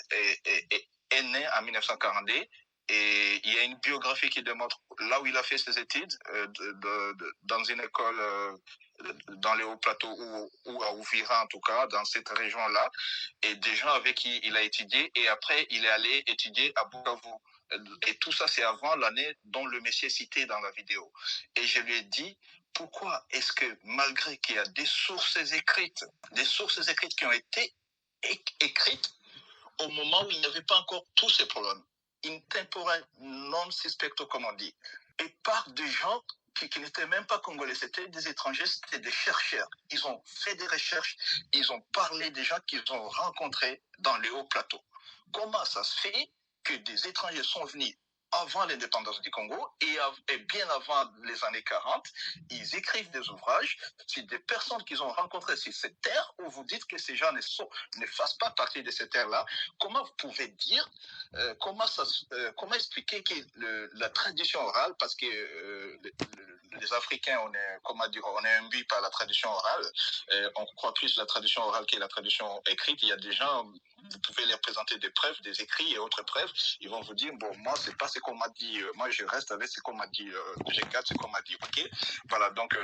est né en 1942 Et il y a une biographie qui démontre là où il a fait ses études, dans une école dans les hauts plateaux ou à Ouvira en tout cas, dans cette région-là, et des gens avec qui il a étudié, et après il est allé étudier à Bukavu. Et tout ça, c'est avant l'année dont le monsieur cité dans la vidéo. Et je lui ai dit, pourquoi est-ce que malgré qu'il y a des sources écrites qui ont été écrites au moment où il n'y avait pas encore tous ces problèmes, in tempore non suspecto, comme on dit, et par des gens qui n'étaient même pas congolais, c'était des étrangers, c'était des chercheurs. Ils ont fait des recherches, ils ont parlé des gens qu'ils ont rencontrés dans les hauts plateaux. Comment ça se fait que des étrangers sont venus avant l'indépendance du Congo et bien avant les années 40, ils écrivent des ouvrages sur des personnes qu'ils ont rencontrées sur cette terre, où vous dites que ces gens ne fassent pas partie de cette terre-là. Comment vous pouvez dire, comment expliquer que la tradition orale, parce que les Africains, on est imbus par la tradition orale, on croit plus la tradition orale que la tradition écrite. Il y a des gens, vous pouvez leur présenter des preuves, des écrits et autres preuves, ils vont vous dire, bon, moi, c'est pas ce qu'on m'a dit, moi, je reste avec ce qu'on m'a dit, je garde ce qu'on m'a dit, ok? Voilà, donc,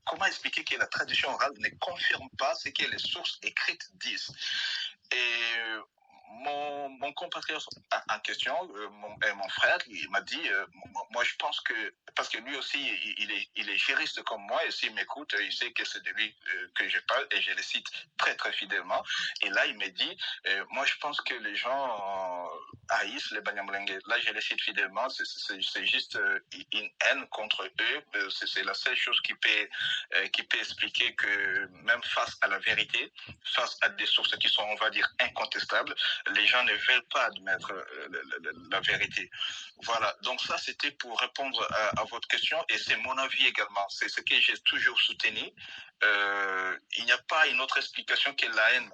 comment expliquer que la tradition orale ne confirme pas ce que les sources écrites disent? Et mon compatriote en question, mon frère, il m'a dit, moi je pense que, parce que lui aussi, il est juriste comme moi, et s'il m'écoute, il sait que c'est de lui que je parle, et je le cite très très fidèlement. Et là, il me dit, moi je pense que les gens haïssent les Banyamulenge. Là, je le cite fidèlement, c'est juste une haine contre eux. C'est la seule chose qui peut expliquer que même face à la vérité, face à des sources qui sont, on va dire, incontestables, les gens ne veulent pas admettre la vérité. Voilà, donc ça c'était pour répondre à votre question, et c'est mon avis également, c'est ce que j'ai toujours soutenu. Il n'y a pas une autre explication que la haine.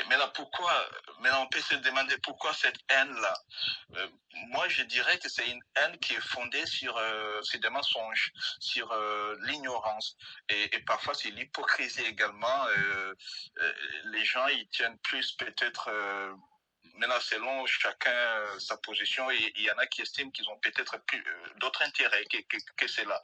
Maintenant on peut se demander pourquoi cette haine-là. Moi je dirais que c'est une haine qui est fondée sur des mensonges, sur l'ignorance, et parfois c'est l'hypocrisie également. Les gens ils tiennent plus peut-être maintenant, selon chacun sa position, et il y en a qui estiment qu'ils ont peut-être d'autres intérêts que cela.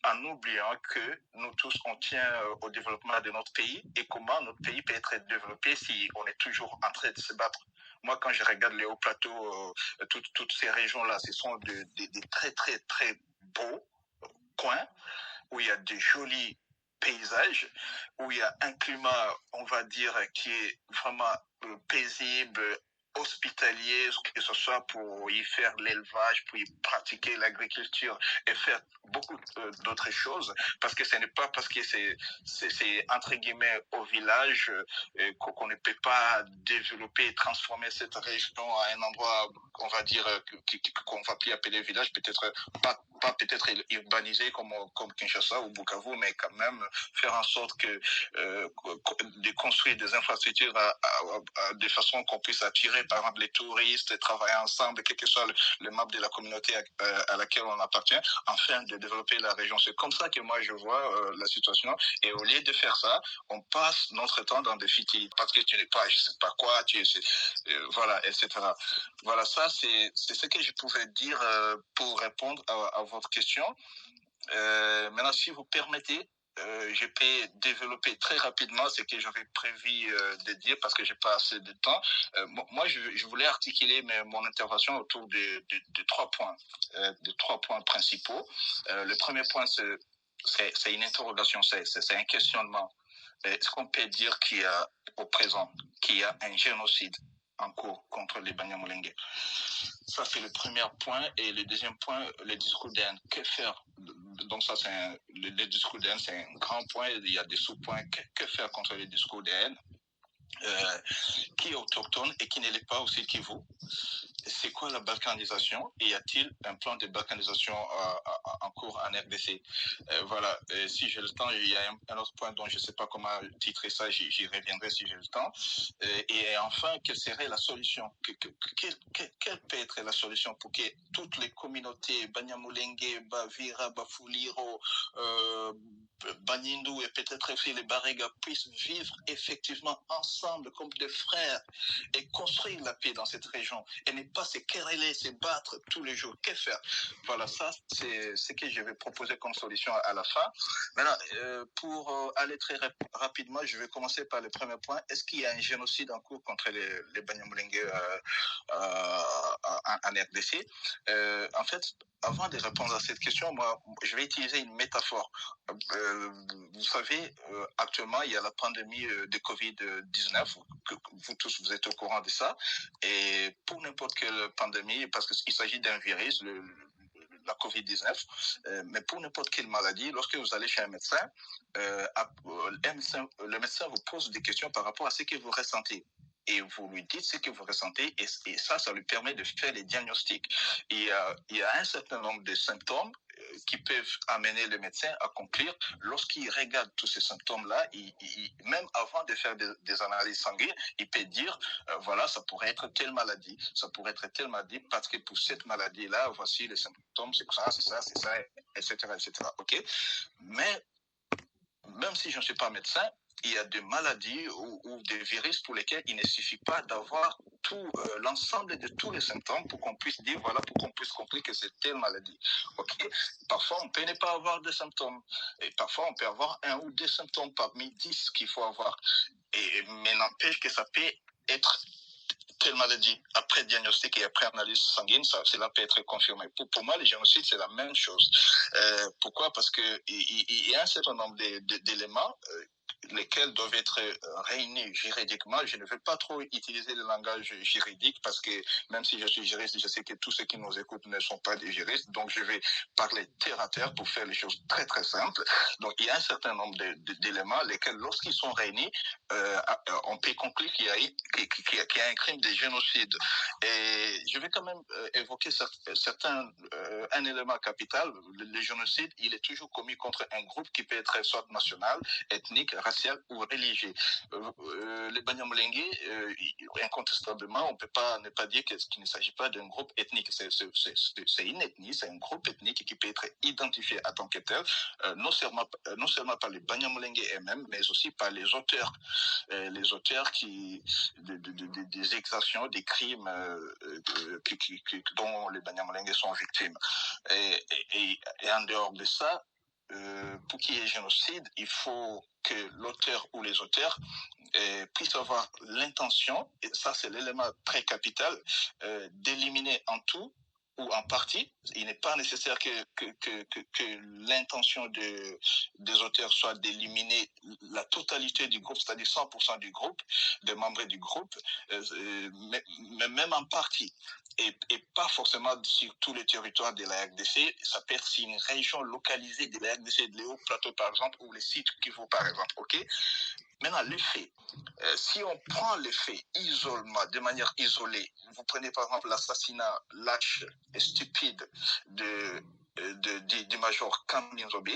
En oubliant que nous tous, on tient au développement de notre pays, et comment notre pays peut être développé si on est toujours en train de se battre. Moi, quand je regarde les hauts plateaux, toutes ces régions-là, ce sont des très, très, très beaux coins où il y a de jolis paysages, où il y a un climat, on va dire, qui est vraiment paisible, hospitalier, que ce soit pour y faire l'élevage, pour y pratiquer l'agriculture et faire beaucoup d'autres choses, parce que ce n'est pas parce que c'est entre guillemets au village qu'on ne peut pas développer et transformer cette région à un endroit, on va dire, qu'on va plus appeler village, peut-être pas peut-être urbanisé comme Kinshasa ou Bukavu, mais quand même faire en sorte que de construire des infrastructures de façon qu'on puisse attirer par exemple les touristes, travailler ensemble, quel que soit le map de la communauté à laquelle on appartient, afin de développer la région. C'est comme ça que moi je vois la situation, et au lieu de faire ça, on passe notre temps dans des futilités, parce que tu n'es pas, je sais pas quoi, voilà, etc. Voilà, ça c'est ce que je pouvais dire pour répondre à votre question. Maintenant, si vous permettez, je peux développer très rapidement ce que j'avais prévu de dire, parce que j'ai pas assez de temps. Moi, je voulais articuler mon intervention autour de 3 points, de 3 points principaux. Le premier point, c'est une interrogation, c'est un questionnement. Est-ce qu'on peut dire au présent qu'il y a un génocide en cours contre les Banyamulenge? Ça, c'est le premier point. Et le deuxième point, le discours d'haine. Que faire? Donc ça, le discours d'haine, c'est un grand point. Il y a des sous-points. Que faire contre le discours d'haine qui est autochtone et qui ne l'est pas aussi Kivu? C'est quoi la balkanisation? Et y a-t-il un plan de balkanisation en cours en RDC? Voilà, si j'ai le temps, il y a un autre point dont je ne sais pas comment titrer ça, j'y reviendrai si j'ai le temps. Et enfin, quelle serait la solution? Quelle peut être la solution pour que toutes les communautés, Banyamulenge, Bavira, Bafuliro, Banyindu et peut-être aussi les Barega puissent vivre effectivement ensemble comme des frères et construire la paix dans cette région, et ne pas se quereller, se battre tous les jours. Que faire? Voilà, ça, c'est ce que je vais proposer comme solution à la fin. Maintenant, pour aller très rapidement, je vais commencer par le premier point. Est-ce qu'il y a un génocide en cours contre les Banyamulenge en RDC? En fait, avant de répondre à cette question, moi, je vais utiliser une métaphore. Vous savez, actuellement, il y a la pandémie de Covid-19. Vous tous, vous êtes au courant de ça. Et pour n'importe quelle pandémie, parce qu'il s'agit d'un virus, la Covid-19, mais pour n'importe quelle maladie, lorsque vous allez chez un médecin, le médecin vous pose des questions par rapport à ce que vous ressentez. Et vous lui dites ce que vous ressentez, et ça lui permet de faire les diagnostics. Il y a un certain nombre de symptômes qui peuvent amener le médecin à conclure. Lorsqu'il regarde tous ces symptômes-là, même avant de faire des analyses sanguines, il peut dire, voilà, ça pourrait être telle maladie, ça pourrait être telle maladie, parce que pour cette maladie-là, voici les symptômes, c'est ça, etc., etc. OK? Mais même si je ne suis pas médecin, il y a des maladies ou des virus pour lesquels il ne suffit pas d'avoir tout l'ensemble de tous les symptômes pour qu'on puisse dire, voilà, pour qu'on puisse conclure que c'est telle maladie. OK? Parfois, on peut ne pas avoir de symptômes. Et parfois, on peut avoir 1 ou 2 symptômes parmi 10 qu'il faut avoir. Mais n'empêche que ça peut être telle maladie, après diagnostic et après analyse sanguine, cela peut être confirmé. Pour moi, les génocides, c'est la même chose. Pourquoi? Parce qu'il y a un certain nombre d'éléments lesquels doivent être réunis juridiquement. Je ne vais pas trop utiliser le langage juridique parce que même si je suis juriste, je sais que tous ceux qui nous écoutent ne sont pas des juristes. Donc, je vais parler terre à terre pour faire les choses très, très simples. Donc, il y a un certain nombre d'éléments lesquels, lorsqu'ils sont réunis, on peut conclure qu'il y a un crime de génocide. Et je vais quand même évoquer un élément capital. Le génocide, il est toujours commis contre un groupe qui peut être soit national, ethnique, racial ou religieux. Les Banyamulenge, incontestablement, on ne peut pas ne pas dire qu'il ne s'agit pas d'un groupe ethnique. C'est une ethnie, c'est un groupe ethnique qui peut être identifié en tant que tel, non seulement par les Banyamulenge eux-mêmes, mais aussi par les auteurs des exactions, des crimes dont les Banyamulenge sont victimes. Et en dehors de ça, pour qu'il y ait génocide, il faut que l'auteur ou les auteurs puissent avoir l'intention, et ça c'est l'élément très capital, d'éliminer en tout ou en partie. Il n'est pas nécessaire que l'intention des auteurs soit d'éliminer la totalité du groupe, c'est-à-dire 100% du groupe, des membres du groupe, mais même en partie. Et pas forcément sur tous les territoires de la RDC. Ça peut être sur une région localisée de la RDC, de l'Haut Plateau par exemple, ou les sites Kivu par exemple. OK? Maintenant, les faits. Si on prend les faits isolement, de manière isolée, vous prenez par exemple l'assassinat lâche et stupide du major Kaminzobe,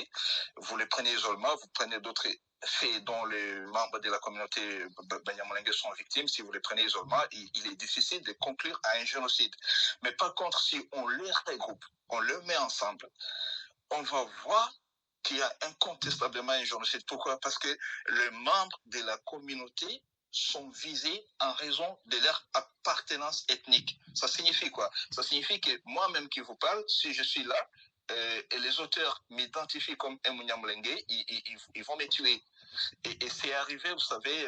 vous les prenez isolement, vous prenez d'autres faits dont les membres de la communauté Banyamulenge sont victimes, si vous les prenez isolement, il est difficile de conclure à un génocide. Mais par contre, si on les regroupe, on les met ensemble, on va voir qu'il y a incontestablement un génocide. Pourquoi? Parce que les membres de la communauté sont visés en raison de leur appartenance ethnique. Ça signifie quoi? Ça signifie que moi-même qui vous parle, si je suis là, et les auteurs m'identifient comme un Munyamulenge, ils vont me tuer. Et c'est arrivé, vous savez,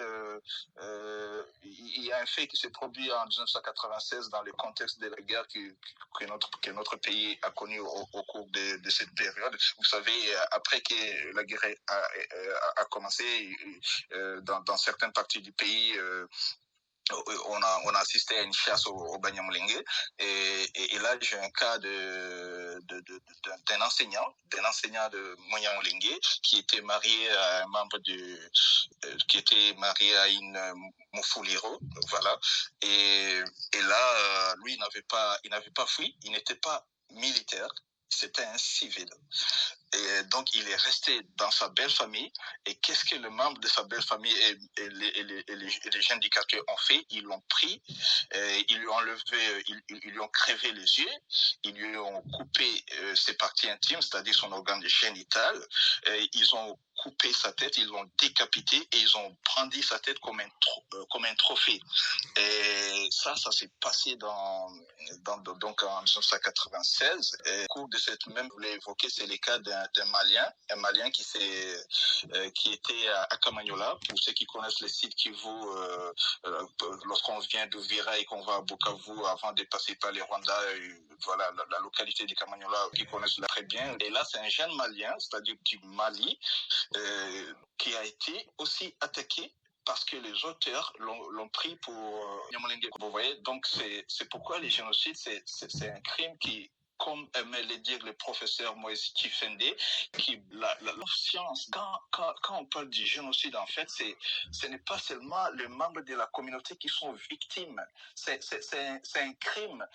il y a un fait qui s'est produit en 1996 dans le contexte de la guerre que notre pays a connu au cours de cette période. Vous savez, après que la guerre a commencé, dans certaines parties du pays, on a assisté à une chasse au Banyamulenge et là j'ai un cas d'un enseignant de Banyamulenge qui était marié à un membre qui était marié à une Mufuliro, voilà, et là lui il n'avait pas fui, il n'était pas militaire, c'était un civil. Et donc, il est resté dans sa belle famille. Et qu'est-ce que le membre de sa belle famille et les gens du quartier ont fait? Ils l'ont pris, ils lui ont enlevé, ils lui ont crevé les yeux, ils lui ont coupé ses parties intimes, c'est-à-dire son organe génital. Ils ont coupé sa tête, ils l'ont décapité et ils ont brandi sa tête comme un trophée. Et ça s'est passé donc en 1996. Et au cours de cette même, vous l'avez évoqué, c'est le cas d'un Malien qui était à Kamanyola. Pour ceux qui connaissent le site Kivu, lorsqu'on vient de Vira et qu'on va à Bukavu avant de passer par les Rwanda, voilà, la localité de Kamanyola, qui connaissent très bien. Et là, c'est un jeune Malien, c'est-à-dire du Mali, qui a été aussi attaqué parce que les auteurs l'ont pris pour Nyamulenge. Vous voyez, donc c'est pourquoi les génocides, c'est un crime qui, comme aimait le dire le professeur Moïse Chifende, qui la science, quand on parle du génocide, en fait, ce n'est pas seulement les membres de la communauté qui sont victimes, c'est un crime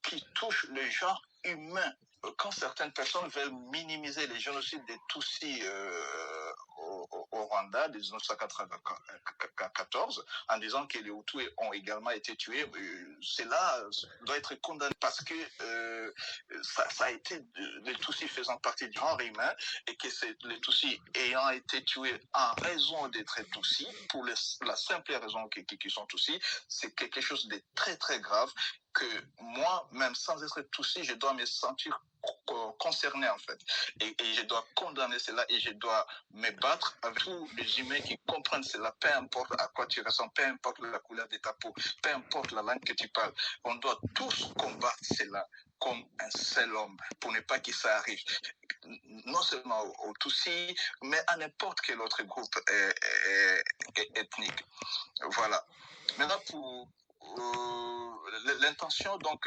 qui touche le genre humain. Quand certaines personnes veulent minimiser les génocides des Tutsis au Rwanda de 1994 en disant que les Hutus ont également été tués, cela doit être condamné parce que ça a été les Tutsis faisant partie du genre humain et que les Tutsis ayant été tués en raison d'être Tutsis, pour la simple raison qu'ils sont Tutsis, c'est quelque chose de très très grave que moi, même sans être Tutsi, je dois me sentir concerné en fait. Et je dois condamner cela et je dois me battre avec tous les humains qui comprennent cela, peu importe à quoi tu ressembles, peu importe la couleur de ta peau, peu importe la langue que tu parles. On doit tous combattre cela comme un seul homme pour ne pas que ça arrive. Non seulement aux Tutsis, mais à n'importe quel autre groupe ethnique. Voilà. Maintenant, pour l'intention, donc,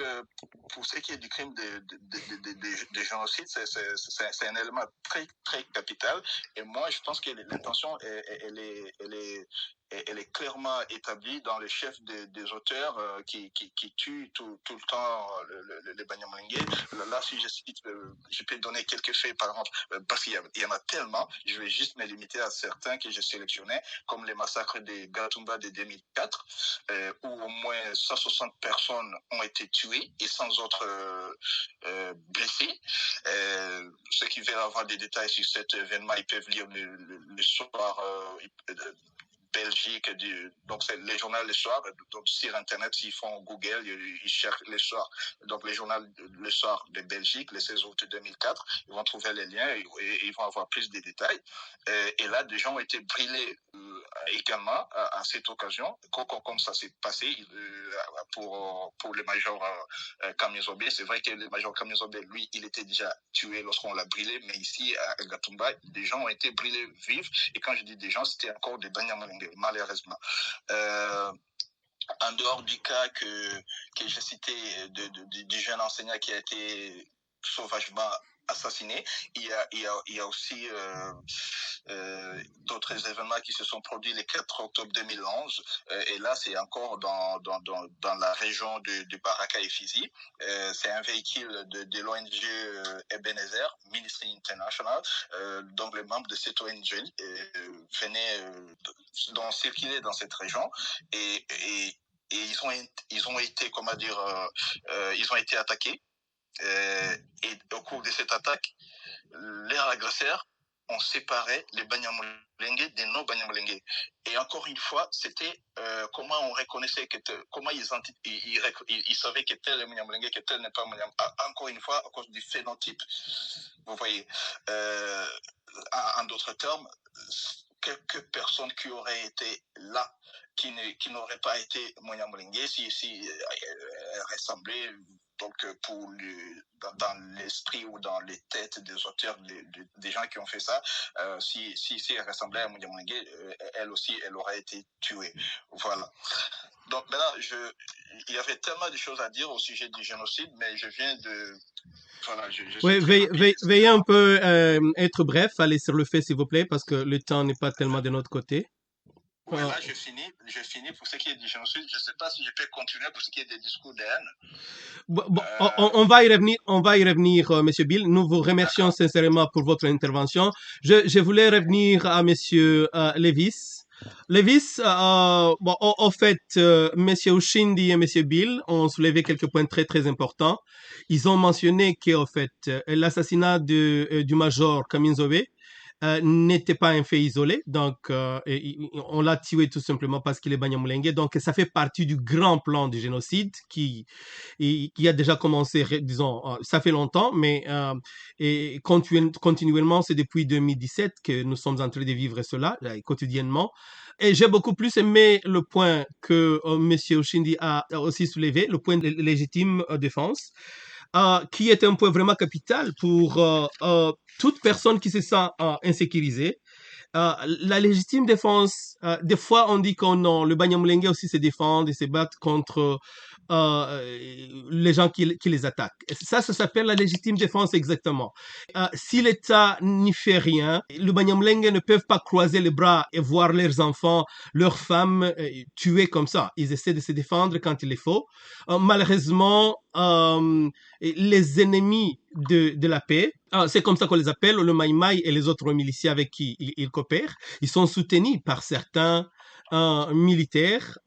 pour ce qui est du crime de génocide, c'est un élément très, très capital. Et moi, je pense que l'intention, elle est clairement établie dans les chefs des auteurs qui tuent tout le temps les Banyamulenge. Là, si je cite, je peux donner quelques faits, par exemple, parce qu'il y en a tellement, je vais juste me limiter à certains que j'ai sélectionnés, comme les massacres de Gatumba de 2004, où au moins 160 personnes ont été tuées et sans autres blessés. Ceux qui veulent avoir des détails sur cet événement, ils peuvent lire le soir Belgique, donc c'est les journaux le soir, donc sur internet s'ils font Google, ils cherchent le soir, donc les journaux le soir de Belgique, le 16 août 2004, ils vont trouver les liens et ils vont avoir plus de détails. Et là, des gens ont été brûlés également à cette occasion, comme ça s'est passé pour le major Kamizobe. C'est vrai que le major Kamizobe, lui, il était déjà tué lorsqu'on l'a brûlé, mais ici à Gatumba, des gens ont été brûlés vifs. Et quand je dis des gens, c'était encore des Banyamulenge, malheureusement. En dehors du cas que j'ai cité du jeune enseignant qui a été sauvagement assassiné, il y a aussi d'autres événements qui se sont produits le 4 octobre 2011 et là c'est encore dans la région de Baraka et Fizi. C'est un véhicule de l'ONG Ebenezer Ministry International, donc les membres de cette ONG venaient circuler dans cette région et ils ont été comment dire ils ont été attaqués. Et au cours de cette attaque, les agresseurs ont séparé les Banyamulenge des non-Banyamulenge. Et encore une fois, c'était comment on reconnaissait comment ils savaient que tel est Banyamulenge, que tel n'est pas Banyamulenge. Encore une fois, à cause du phénotype. Vous voyez, en d'autres termes, quelques personnes qui auraient été là, qui n'auraient pas été Banyamulenge, si ressemblaient. Donc, dans l'esprit ou dans les têtes des auteurs, des gens qui ont fait ça, si elle ressemblait à Banyamulenge, elle aussi, elle aurait été tuée. Voilà. Donc, maintenant, il y avait tellement de choses à dire au sujet du génocide, mais je viens de... Voilà, oui, veuillez un peu être bref, allez sur le fait, s'il vous plaît, parce que le temps n'est pas tellement de notre côté. Oui, là, je finis pour ce qui est du génocide. Je ne sais pas si je peux continuer pour ce qui est des discours de haine. Bon, on va y revenir, Monsieur Bill. Nous vous remercions sincèrement pour votre intervention. Je voulais revenir à Monsieur Levis. Levis, en fait, Monsieur Ushindi et Monsieur Bill ont soulevé quelques points très très importants. Ils ont mentionné qu'en fait, l'assassinat du major Kaminzobe n'était pas un fait isolé. Donc, on l'a tué tout simplement parce qu'il est Banyamulenge. Donc, ça fait partie du grand plan du génocide qui a déjà commencé, disons, ça fait longtemps, mais et continuellement, c'est depuis 2017 que nous sommes en train de vivre cela, quotidiennement. Et j'ai beaucoup plus aimé le point que M. Oshindi a aussi soulevé, le point de légitime défense, qui est un point vraiment capital pour toute personne qui se sent insécurisée. La légitime défense, des fois on dit que non, le Banyamulenge aussi se défendent et se battent contre les gens qui les attaquent. Et ça s'appelle la légitime défense exactement. Si l'État n'y fait rien, le Banyamulenge ne peuvent pas croiser les bras et voir leurs enfants, leurs femmes tués comme ça. Ils essaient de se défendre quand il est faut. Malheureusement, les ennemis de la paix, c'est comme ça qu'on les appelle, le Mai Mai et les autres miliciens avec qui ils coopèrent, ils sont soutenus par certains militaires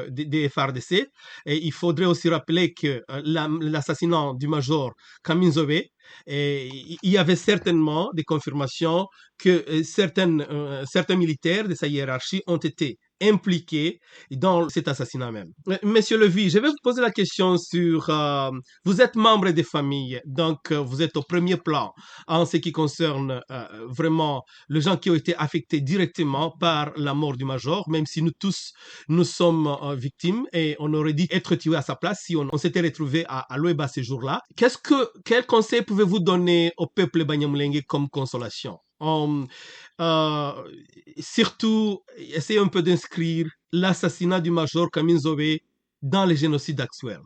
des FARDC. Et il faudrait aussi rappeler que l'assassinat du major Kaminzobe, il y avait certainement des confirmations que certains militaires de sa hiérarchie ont été impliqués dans cet assassinat même. Monsieur Levy, je vais vous poser la question sur... vous êtes membre des familles, donc vous êtes au premier plan en ce qui concerne vraiment les gens qui ont été affectés directement par la mort du major, même si nous tous, nous sommes victimes et on aurait dû être tués à sa place si on s'était retrouvé à Loeba ce jour-là. Quel conseil pouvez-vous donner au peuple Banyamulenge comme consolation? Surtout, essayez un peu d'inscrire l'assassinat du major Kaminzobe dans les génocides actuels.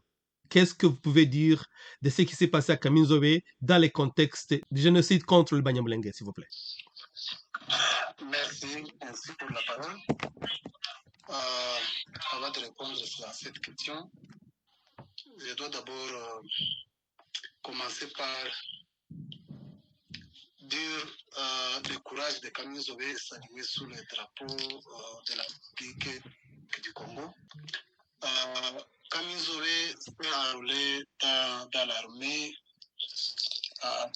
Qu'est-ce que vous pouvez dire de ce qui s'est passé à Kaminzobe dans les contextes du génocide contre le Banyamulenge, s'il vous plaît? Merci pour la parole. Avant de répondre à cette question, je dois d'abord commencer par dire le courage de Kaminzobe salué sous le drapeau de la République du Congo. Kaminzobe s'est enrôlé dans l'armée à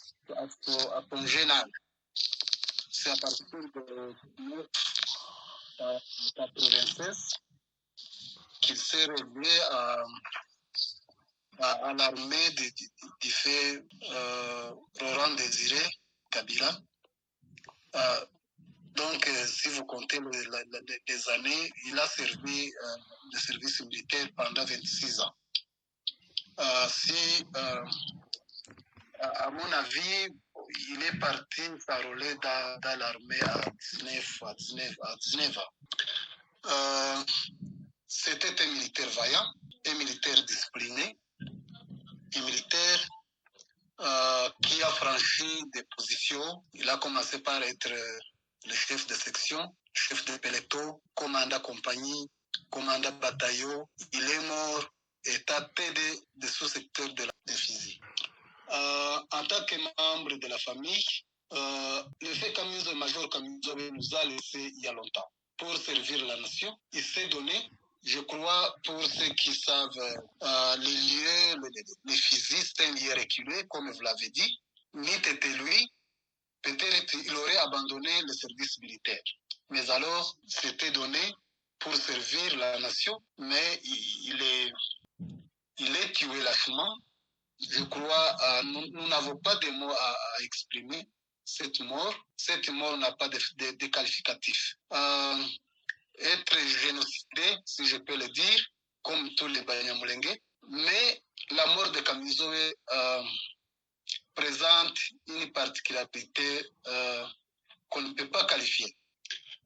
son jeune âge. C'est à partir de 1996 qu'il s'est relié à l'armée du fait Laurent Désiré Kabila. Donc, si vous comptez les années, il a servi le service militaire pendant 26 ans. À mon avis, il est parti s'enrôler dans l'armée à 19 ans. C'était un militaire vaillant, un militaire discipliné, un militaire qui a franchi des positions. Il a commencé par être le chef de section, chef de peloton, commandant compagnie, commandant bataillon. Il est mort étant TD de sous-secteur de la fusil. En tant que membre de la famille, le fait Major Kaminzobe nous a laissé il y a longtemps pour servir la nation. Il s'est donné, je crois, pour ceux qui savent, les lieux, les fusils, c'est un lieu reculé, comme vous l'avez dit. N'était lui, peut-être il aurait abandonné le service militaire. Mais alors, c'était donné pour servir la nation, mais il est tué lâchement. Je crois, nous n'avons pas de mots à exprimer cette mort. Cette mort n'a pas de qualificatif. Être génocidé, si je peux le dire, comme tous les Banyamulenge, mais la mort de Kaminzobe présente une particularité qu'on ne peut pas qualifier.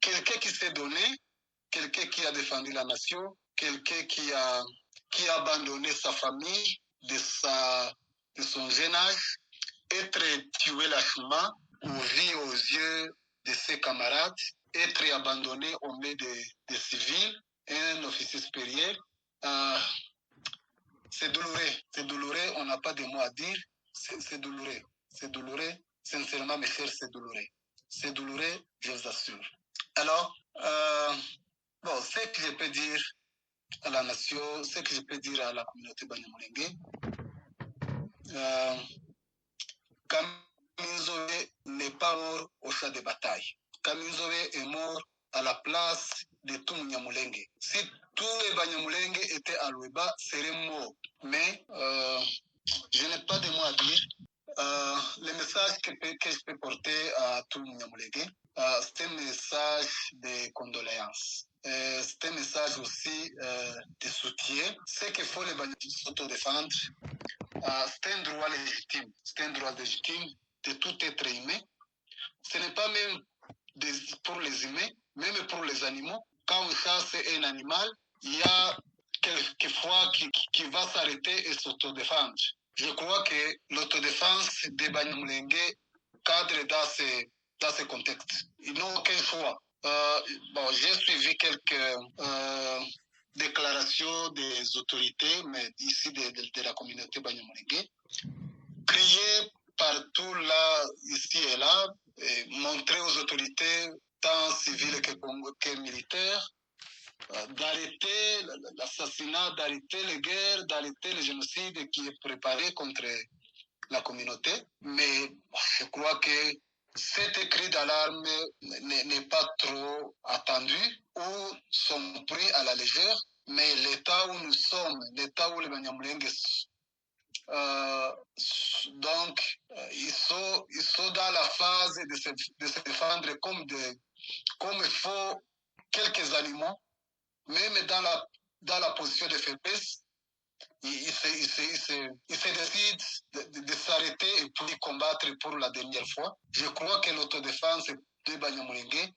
Quelqu'un qui s'est donné, quelqu'un qui a défendu la nation, quelqu'un qui a abandonné sa famille, de son jeune âge, être tué lâchement, ouvert aux yeux de ses camarades, être abandonné au milieu des civils, un officier supérieur, c'est douloureux, on n'a pas de mots à dire, c'est douloureux, sincèrement mes chers, c'est douloureux, je vous assure. Alors, ce que je peux dire à la nation, ce que je peux dire à la communauté Banyamulenge, Kaminzobe n'est pas mort au champ de bataille. Kaminzobe est mort à la place de tout Nyamulenge. Si tous les Banyamulenge étaient à Lueba, seraient morts. Mais je n'ai pas de mots à dire. Le message que je peux porter à tout Nyamulenge, c'est un message de condoléances. C'est un message aussi de soutien. Ce qu'il faut les Banyamulenge s'autodéfendre, c'est un droit légitime. C'est un droit légitime de tout être humain. Ce n'est pas même pour les humains, même pour les animaux. Quand on chasse un animal, il y a quelquefois qui va s'arrêter et s'autodéfendre. Je crois que l'autodéfense des Banyamulenge cadre dans ce contexte. Ils n'ont aucun choix. J'ai suivi quelques déclarations des autorités, mais ici de la communauté Banyamulenge, crier partout là, ici et là, et montrer aux autorités, tant civiles que militaires, d'arrêter l'assassinat, d'arrêter les guerres, d'arrêter le génocide qui est préparé contre la communauté. Mais je crois que cet cri d'alarme n'est pas trop attendu ou sont pris à la légère, mais l'état où nous sommes, l'état où les Banyamulenge donc, ils sont dans la phase de se défendre comme il faut quelques animaux, même dans la position de faiblesse, ils se décident de s'arrêter et puis combattre pour la dernière fois. Je crois que l'autodéfense de Banyamulenge,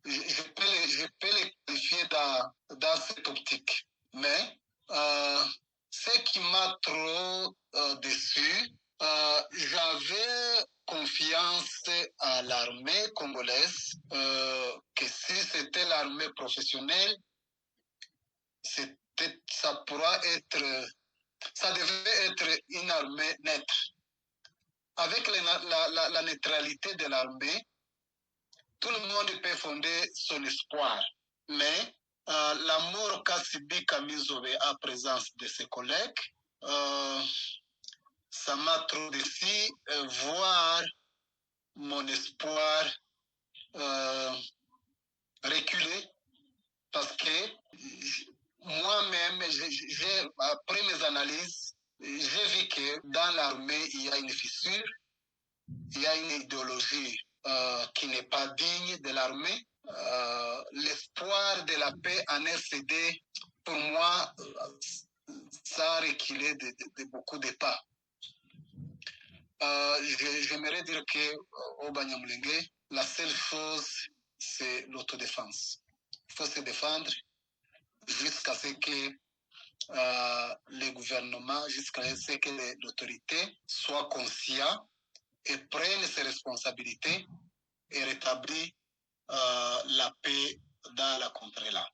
je peux les qualifier dans cette optique. Mais ce qui m'a trop déçu, j'avais confiance à l'armée congolaise, que si c'était l'armée professionnelle, ça devait être une armée neutre. Avec la neutralité de l'armée, tout le monde peut fonder son espoir. Mais la mort qu'a subi Kaminzobe en présence de ses collègues, ça m'a trop déçu, voir mon espoir reculer, parce que moi-même, après mes analyses, j'ai vu que dans l'armée, il y a une fissure, il y a une idéologie qui n'est pas digne de l'armée. L'espoir de la paix en RCD, pour moi, ça a reculé de beaucoup de pas. J'aimerais dire qu'au Banyamulenge, la seule chose, c'est l'autodéfense. Il faut se défendre jusqu'à ce que le gouvernement, jusqu'à ce que l'autorité soit conscient et prenne ses responsabilités et rétablit la paix dans la contrée-là.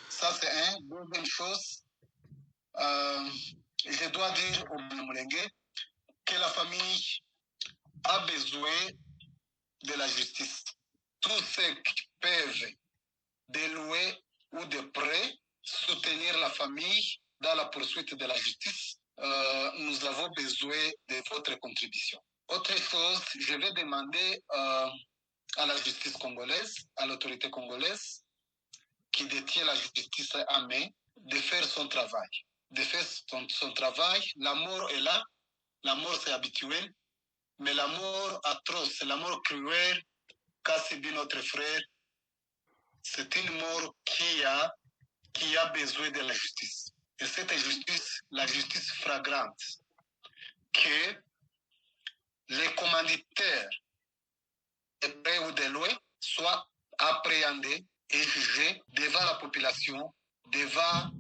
Ça, c'est un. Deuxième chose, je dois dire au Banyamulenge que la famille a besoin de la justice. Tous ceux qui peuvent, de loin ou de près, soutenir la famille dans la poursuite de la justice, nous avons besoin de votre contribution. Autre chose, je vais demander à la justice congolaise, à l'autorité congolaise, qui détient la justice en main, de faire son travail. De faire son travail. La mort est là. La mort, c'est habituel. Mais la mort atroce, la mort cruelle qu'a subi notre frère, c'est une mort qui a besoin de la justice. Et cette justice, la justice flagrante, que les commanditaires, de près ou de loin, soient appréhendés et jugés devant la population, devant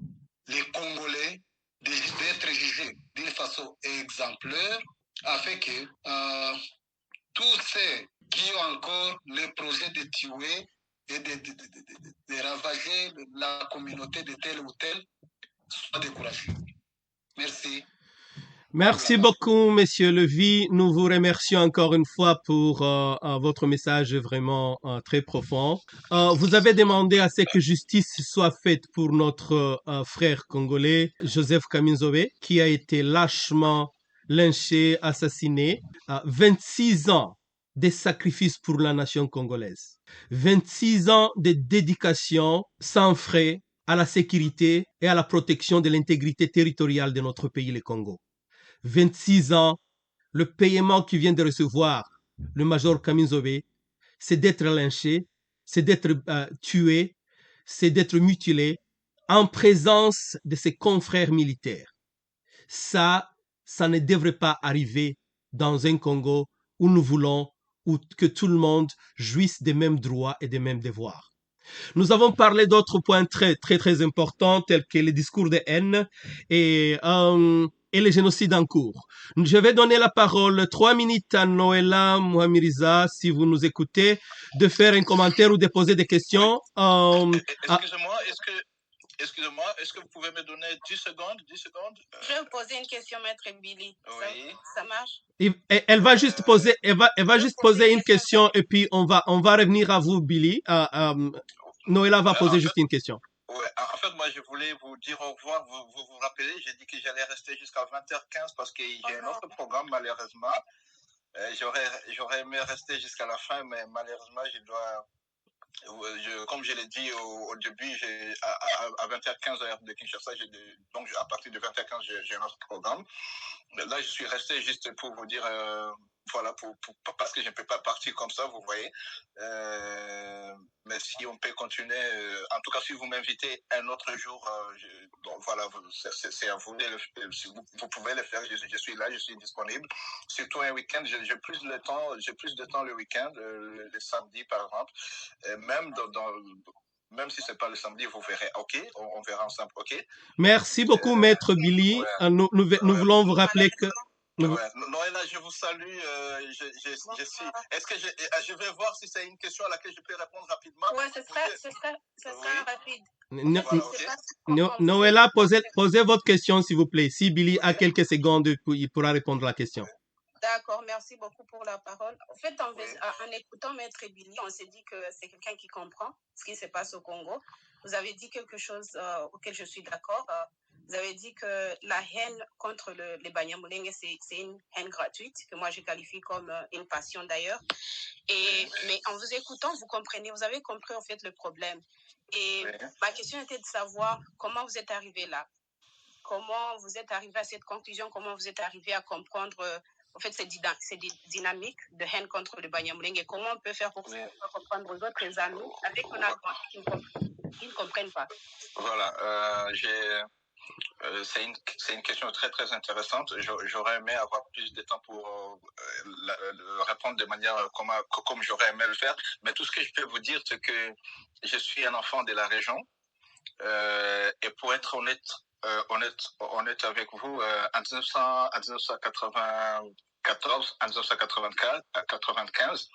les Congolais, d'être jugés d'une façon exemplaire, afin que tous ceux qui ont encore le projet de tuer et de ravager la communauté de tel ou tel soient découragés. Merci. Merci beaucoup, Monsieur Levy. Nous vous remercions encore une fois pour votre message vraiment très profond. Vous avez demandé à ce que justice soit faite pour notre frère congolais, Joseph Kaminzobe, qui a été lâchement lynché, assassiné. 26 ans des sacrifices pour la nation congolaise. 26 ans de dédication sans frais à la sécurité et à la protection de l'intégrité territoriale de notre pays, le Congo. 26 ans, le paiement qu'il vient de recevoir le major Kaminzobe, c'est d'être lynché, c'est d'être tué, c'est d'être mutilé en présence de ses confrères militaires. Ça ne devrait pas arriver dans un Congo où nous voulons que tout le monde jouisse des mêmes droits et des mêmes devoirs. Nous avons parlé d'autres points très, très, très importants, tels que les discours de haine et les génocides en cours. Je vais donner la parole 3 minutes à Noëlla Mouhamiriza, si vous nous écoutez, de faire un commentaire ou de poser des questions. Excusez-moi, est-ce que vous pouvez me donner 10 secondes? Je vais vous poser une question, Maître Billy. Oui. Ça marche? Elle va juste poser, elle va juste poser une question et puis on va revenir à vous, Billy. Noëlla va poser juste une question. Ouais, en fait, moi, je voulais vous dire au revoir. Vous vous rappelez, j'ai dit que j'allais rester jusqu'à 20h15 parce que j'ai un autre programme, malheureusement. J'aurais aimé rester jusqu'à la fin, mais malheureusement, comme je l'ai dit au début, à 20h15 heure de Kinshasa, donc à partir de 20h15, j'ai un autre programme. Là, je suis resté juste pour vous dire, voilà, parce que je ne peux pas partir comme ça, vous voyez. Mais si on peut continuer, en tout cas, si vous m'invitez un autre jour, donc voilà, c'est à vous. Vous pouvez le faire, je suis là, je suis disponible. Surtout un week-end, j'ai plus de temps le week-end, le samedi par exemple. Même si ce n'est pas le samedi, vous verrez, ok, on verra ensemble, ok. Merci beaucoup, Maître Billy. Ouais. Nous voulons vous rappeler que... Noëlla, je vous salue. Est-ce que je vais voir si c'est une question à laquelle je peux répondre rapidement? Oui, ce sera rapide. Voilà, Noëlla, posez votre question, s'il vous plaît. Si Billy a quelques secondes, il pourra répondre à la question. D'accord, merci beaucoup pour la parole. En fait, en écoutant Maître Billy, on s'est dit que c'est quelqu'un qui comprend ce qui se passe au Congo. Vous avez dit quelque chose auquel je suis d'accord. Vous avez dit que la haine contre les Banyamulenge, c'est une haine gratuite, que moi je qualifie comme une passion d'ailleurs. Mais en vous écoutant, vous comprenez, vous avez compris en fait le problème. Et ma question était de savoir comment vous êtes arrivé là. Comment vous êtes arrivé à cette conclusion, comment vous êtes arrivé à comprendre en fait ces dynamiques de haine contre le Banyamulenge et comment on peut faire pour comprendre d'autres amis avec un accent qui ne comprennent pas. Voilà, c'est une question très très intéressante. J'aurais aimé avoir plus de temps pour répondre de manière comme j'aurais aimé le faire. Mais tout ce que je peux vous dire, c'est que je suis un enfant de la région. Et pour être honnête avec vous, en 1995,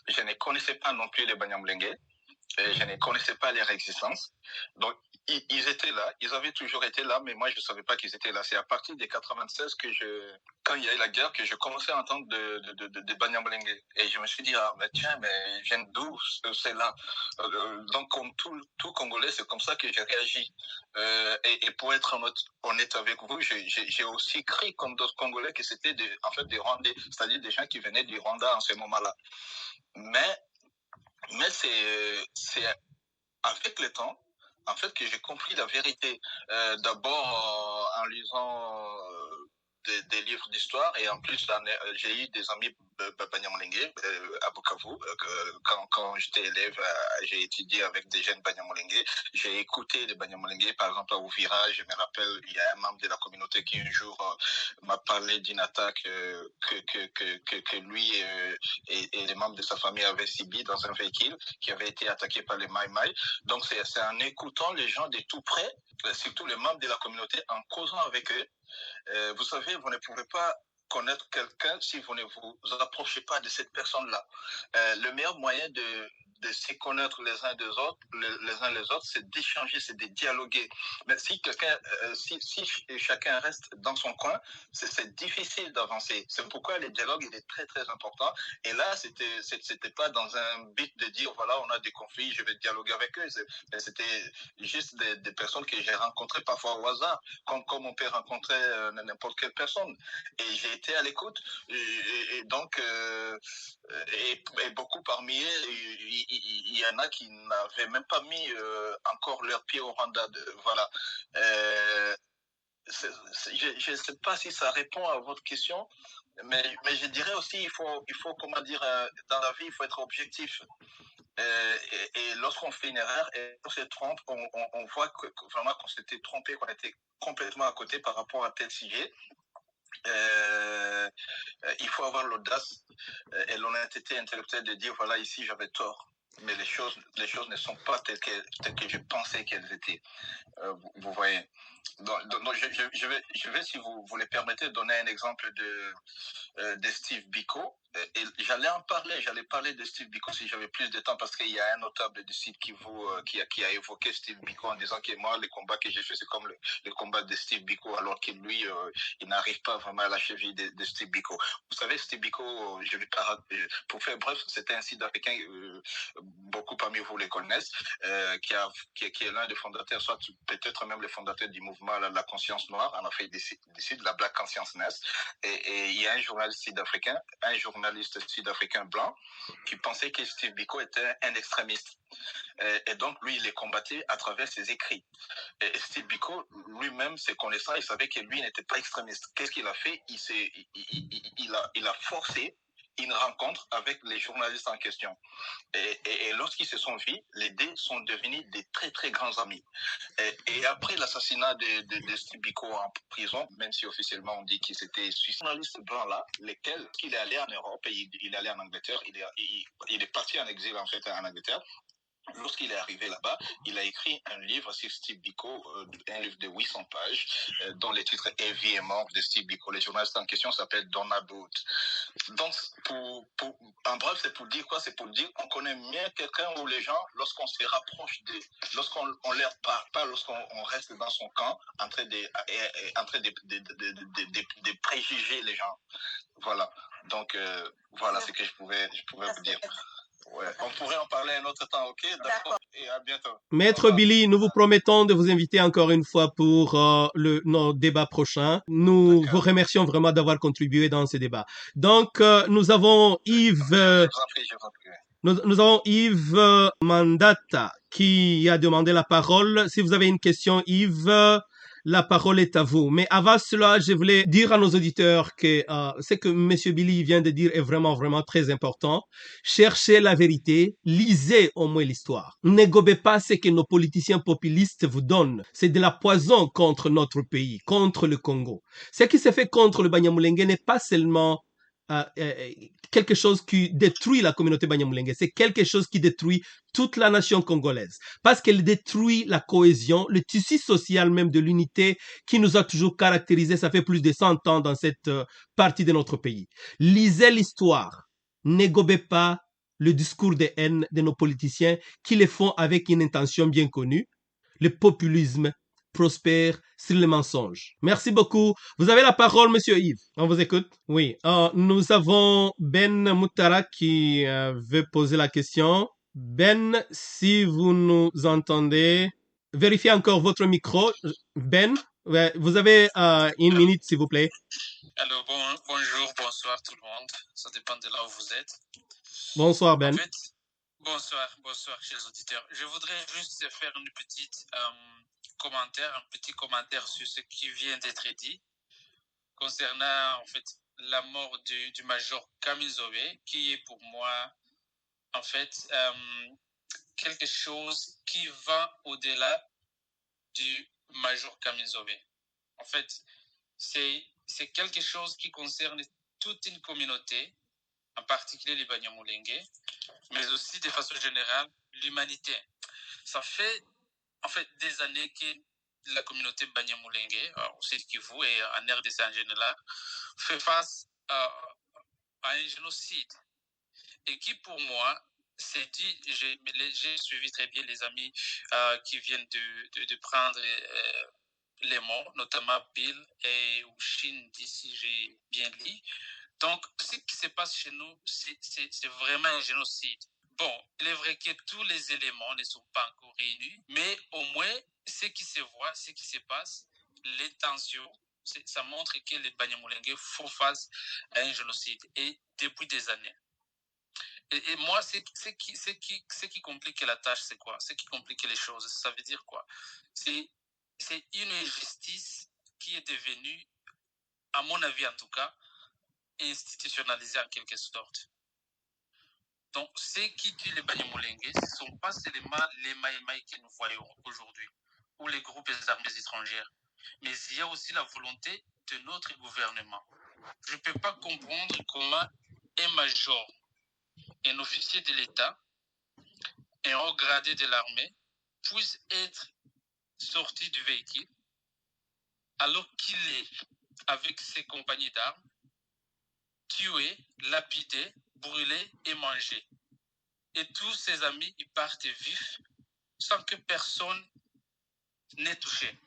je ne connaissais pas non plus les Banyamulenge. Je ne connaissais pas leur existence. Donc, ils étaient là, ils avaient toujours été là, mais moi, je ne savais pas qu'ils étaient là. C'est à partir de 96 quand il y a eu la guerre, que je commençais à entendre de Banyamulenge. Et je me suis dit, ah, mais tiens, mais ils viennent d'où? C'est là. Donc, comme tout Congolais, c'est comme ça que j'ai réagi. Et pour être honnête avec vous, j'ai aussi cru, comme d'autres Congolais, que c'était en fait des Rwandais, c'est-à-dire des gens qui venaient du Rwanda en ce moment-là. Mais c'est avec le temps, en fait, que j'ai compris la vérité. D'abord en lisant des livres d'histoire et en plus j'ai eu des amis Banyamulenge à Bukavu. Quand j'étais élève, j'ai étudié avec des jeunes Banyamulenge. J'ai écouté les Banyamulenge, par exemple à Ouvira. Je me rappelle, il y a un membre de la communauté qui un jour m'a parlé d'une attaque que lui et les membres de sa famille avaient subi dans un véhicule qui avait été attaqué par les Maï-Maï. Donc c'est en écoutant les gens de tout près, surtout les membres de la communauté, en causant avec eux. Vous savez, vous ne pouvez pas connaître quelqu'un si vous ne vous approchez pas de cette personne-là. Le meilleur moyen de s'y connaître les uns des autres, les uns les autres, c'est d'échanger, c'est de dialoguer. Mais si chacun reste dans son coin, c'est difficile d'avancer. C'est pourquoi le dialogue, il est très, très important. Et là, c'était pas dans un but de dire, voilà, on a des conflits, je vais dialoguer avec eux. Mais c'était juste des personnes que j'ai rencontrées parfois au hasard, comme on peut rencontrer n'importe quelle personne. Et j'ai été à l'écoute. Et donc, et beaucoup parmi eux, il y en a qui n'avaient même pas mis encore leur pied au Rwanda. Voilà. Je ne sais pas si ça répond à votre question, mais je dirais aussi, il faut comment dire, dans la vie, il faut être objectif. Et lorsqu'on fait une erreur et on se trompe, on voit vraiment qu'on s'était trompé, qu'on était complètement à côté par rapport à tel sujet. Il faut avoir l'audace et l'honnêteté intellectuelle de dire, voilà, ici j'avais tort. Mais les choses ne sont pas telles que je pensais qu'elles étaient. Vous voyez. Donc je vais, si vous le permettez, donner un exemple de Steve Biko. Et j'allais parler de Steve Biko si j'avais plus de temps, parce qu'il y a un notable du site qui a évoqué Steve Biko en disant que moi, les combats que j'ai fait, c'est comme le combat de Steve Biko, alors que lui, il n'arrive pas vraiment à la cheville de Steve Biko. Vous savez, Steve Biko, pour faire bref, c'était un Sud-Africain, beaucoup parmi vous les connaissent, qui est l'un des fondateurs, soit peut-être même le fondateur du mouvement La Conscience Noire en Afrique du Sud, la Black Consciousness. Et il y a un journaliste sud-africain blanc qui pensait que Steve Biko était un extrémiste. Et donc, lui, il les combattait à travers ses écrits. Et Steve Biko, lui-même, se connaissant, il savait que lui n'était pas extrémiste. Qu'est-ce qu'il a fait? Il a forcé une rencontre avec les journalistes en question. Et lorsqu'ils se sont vus, les deux sont devenus des très, très grands amis. Et après l'assassinat de Steve Biko en prison, même si officiellement on dit qu'il s'était suicidé, ce journaliste blanc-là, il est allé en Europe et il est allé en Angleterre, il est parti en exil en fait en Angleterre. Lorsqu'il est arrivé là-bas, il a écrit un livre sur Steve Biko, un livre de 800 pages, dont le titre est Vie et mort de Steve Biko. Le journaliste en question s'appelle Donna Booth. Donc, en bref, c'est pour dire quoi? C'est pour dire qu'on connaît mieux quelqu'un ou les gens lorsqu'on se rapproche d'eux, lorsqu'on leur parle, pas lorsqu'on reste dans son camp en train de préjuger les gens. Voilà. Donc, voilà ce que je pouvais vous dire. Ouais. On pourrait en parler un autre temps, ok? D'accord. Et à bientôt. Maître Billy, nous vous promettons de vous inviter encore une fois pour nos débats prochains. Nous vous remercions vraiment d'avoir contribué dans ces débats. Donc, nous avons Yves... Nous avons Yves Mandata qui a demandé la parole. Si vous avez une question, Yves, la parole est à vous. Mais avant cela, je voulais dire à nos auditeurs que ce que M. Billy vient de dire est vraiment, vraiment très important. Cherchez la vérité, lisez au moins l'histoire. Ne gobez pas ce que nos politiciens populistes vous donnent. C'est de la poison contre notre pays, contre le Congo. Ce qui se fait contre le Banyamulenge n'est pas seulement quelque chose qui détruit la communauté Banyamulenge, c'est quelque chose qui détruit toute la nation congolaise, parce qu'elle détruit la cohésion, le tissu social même de l'unité qui nous a toujours caractérisé, ça fait plus de 100 ans dans cette partie de notre pays. Lisez l'histoire, ne gobez pas le discours de haine de nos politiciens qui le font avec une intention bien connue, le populisme prospère sur les mensonges. Merci beaucoup. Vous avez la parole, Monsieur Yves. On vous écoute. Oui. Nous avons Ben Moutara qui veut poser la question. Ben, si vous nous entendez, vérifiez encore votre micro. Ben, vous avez une minute, s'il vous plaît. Alors, bonjour, bonsoir tout le monde. Ça dépend de là où vous êtes. Bonsoir, Ben. En fait, bonsoir, chers auditeurs. Je voudrais juste faire un petit commentaire sur ce qui vient d'être dit concernant, en fait, la mort du major Kamizové, qui est pour moi, en fait, quelque chose qui va au-delà du major Kamizové. En fait, c'est quelque chose qui concerne toute une communauté, en particulier les Banyamulenge, mais aussi de façon générale l'humanité. Ça fait en fait des années que la communauté Banyamulenge, au Sud Kivu et en RDC en général, fait face à un génocide et qui pour moi c'est dit, j'ai suivi très bien les amis qui viennent de prendre les mots, notamment Bill et Shindy, si j'ai bien lu. Donc, ce qui se passe chez nous, c'est vraiment un génocide. Bon, il est vrai que tous les éléments ne sont pas encore réunis, mais au moins, ce qui se voit, ce qui se passe, les tensions, ça montre que les Banyamulenge font face à un génocide, et depuis des années. Et moi, ce qui complique la tâche, c'est quoi? Ce qui complique les choses, ça veut dire quoi? C'est une injustice qui est devenue, à mon avis en tout cas, institutionnalisée en quelque sorte. Donc, ceux qui tuent les Banyamulenge, ce ne sont pas seulement les Maïmaï que nous voyons aujourd'hui, ou les groupes armés étrangères, mais il y a aussi la volonté de notre gouvernement. Je ne peux pas comprendre comment un major, un officier de l'État, un haut gradé de l'armée, puisse être sorti du véhicule alors qu'il est avec ses compagnies d'armes, tué, lapidé, brûlé et mangé. Et tous ses amis, ils partent vifs sans que personne n'ait touché.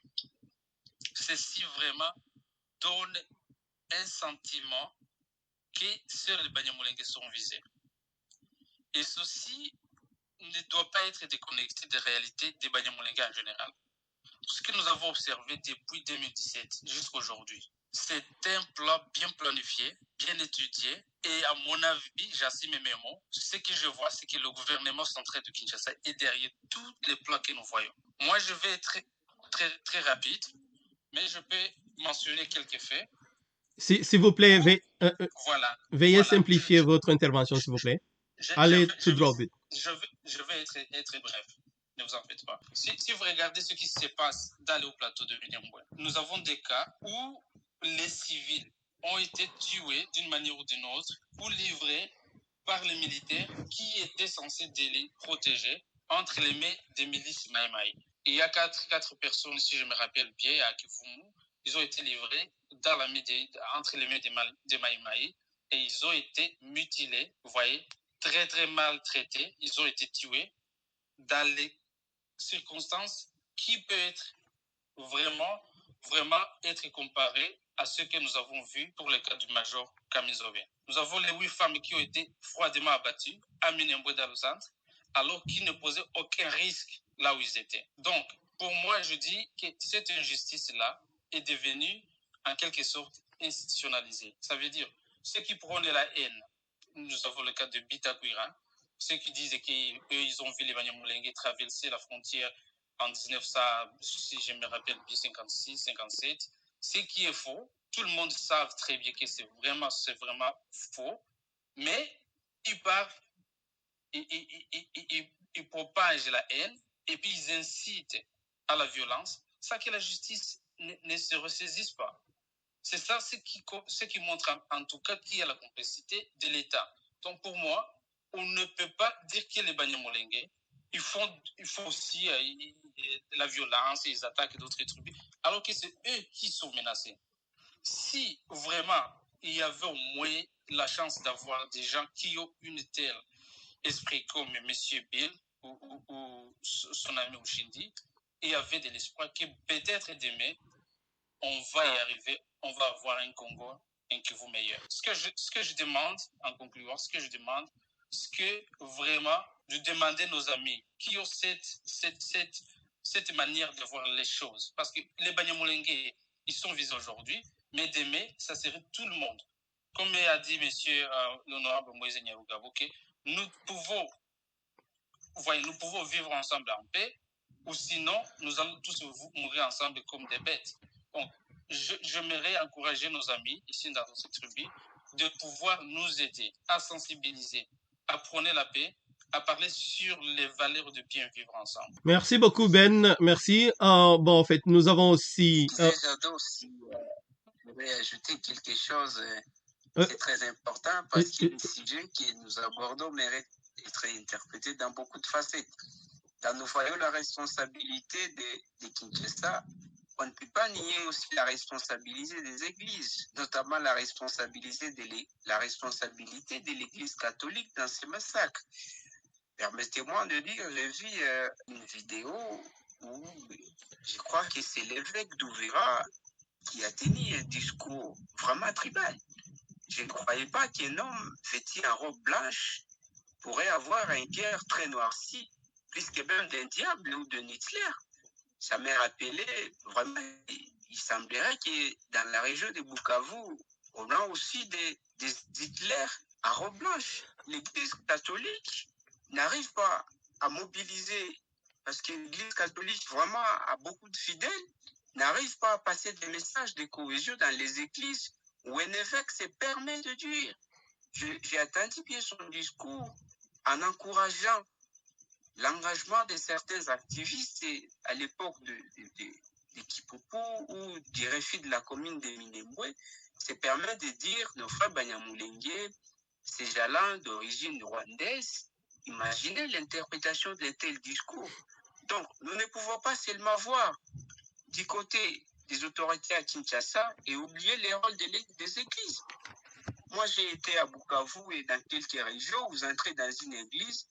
Ceci vraiment donne un sentiment que seuls les Banyamulenge sont visés. Et ceci ne doit pas être déconnecté des réalités des Banyamulenge en général. Ce que nous avons observé depuis 2017 jusqu'à aujourd'hui, c'est un plan bien planifié, bien étudié, et à mon avis, j'assume mes mots, ce que je vois, c'est que le gouvernement central de Kinshasa est derrière tous les plans que nous voyons. Moi, je vais être très rapide, mais je peux mentionner quelques faits. S'il vous plaît, veuillez simplifier votre intervention, s'il vous plaît. Allez tout droit. Je vais être bref. Ne vous en faites pas. Si vous regardez ce qui se passe dans le plateau de Minembwe, nous avons des cas où les civils ont été tués d'une manière ou d'une autre ou livrés par les militaires qui étaient censés les protéger entre les mains des milices Maïmaï. Il y a quatre personnes, si je me rappelle bien, à Kifumu, ils ont été livrés dans entre les mains des Maïmaï et ils ont été mutilés, vous voyez, très maltraités, ils ont été tués dans les circonstances qui peut être vraiment être comparées à ce que nous avons vu pour le cas du major Kamizove. Nous avons les 8 femmes qui ont été froidement abattues à Minembwe dans le centre, alors qu'ils ne posaient aucun risque là où ils étaient. Donc, pour moi, je dis que cette injustice-là est devenue en quelque sorte institutionnalisée. Ça veut dire, ceux qui prônent la haine, nous avons le cas de Bitakwira, ceux qui disent qu'ils ont vu les Banyamulenge traverser la frontière en 1900, si je me rappelle bien, 56, 57, ce qui est faux. Tout le monde sait très bien que c'est vraiment faux, mais ils parlent, ils propagent la haine et puis ils incitent à la violence, sans que la justice ne se ressaisisse pas. C'est ça ce qui montre en tout cas qu'il y a la complicité de l'État. Donc pour moi, on ne peut pas dire que les Banyamulenge, ils font aussi la violence, ils attaquent d'autres tribus, alors que c'est eux qui sont menacés. Si vraiment il y avait au moins la chance d'avoir des gens qui ont une telle esprit comme M. Bill ou son ami Ushindi, il y avait de l'espoir que peut-être demain, on va y arriver, on va avoir un Congo, un Kivu meilleur. Ce que je demande, en concluant, c'est que vraiment, de demander nos amis qui ont cette manière de voir les choses. Parce que les Banyamulenge, ils sont visés aujourd'hui, mais demain, ça serait tout le monde. Comme a dit M. l'honorable Moïse Nyarugabo, nous pouvons vivre ensemble en paix, ou sinon, nous allons tous mourir ensemble comme des bêtes. Donc, j'aimerais encourager nos amis ici dans notre tribu de pouvoir nous aider à sensibiliser, à prôner la paix, à parler sur les valeurs de bien vivre ensemble. Merci beaucoup, Ben. Merci. Bon, en fait, nous avons aussi... J'adore aussi, je vais ajouter quelque chose. C'est très important parce qu'une sujet que nous abordons mérite d'être interprété dans beaucoup de facettes. Quand nous voyons la responsabilité de Kinshasa, on ne peut pas nier aussi la responsabilité des églises, notamment la responsabilité de l'Église catholique dans ces massacres. Permettez-moi de dire, j'ai vu une vidéo où je crois que c'est l'évêque d'Ouvira qui a tenu un discours vraiment tribal. Je ne croyais pas qu'un homme vêtu en robe blanche pourrait avoir un cœur très noirci, plus que même d'un diable ou d'un Hitler. Ça m'a rappelé, vraiment, il semblerait que dans la région de Bukavu, on a aussi des Hitler à robe blanche. L'Église catholique n'arrive pas à mobiliser, parce que l'Église catholique vraiment a beaucoup de fidèles, n'arrive pas à passer des messages de cohésion dans les églises où un évêque se permet de dire. J'ai attendu bien son discours en encourageant l'engagement de certains activistes à l'époque de Kipupu ou du refus de la commune de Minembwe se permet de dire nos frères Banyamulenge, ces jalons d'origine rwandaise, imaginez l'interprétation de tel discours. Donc, nous ne pouvons pas seulement voir du côté des autorités à Kinshasa et oublier les rôles des églises. Moi, j'ai été à Bukavu et dans quelques régions, vous entrez dans une église,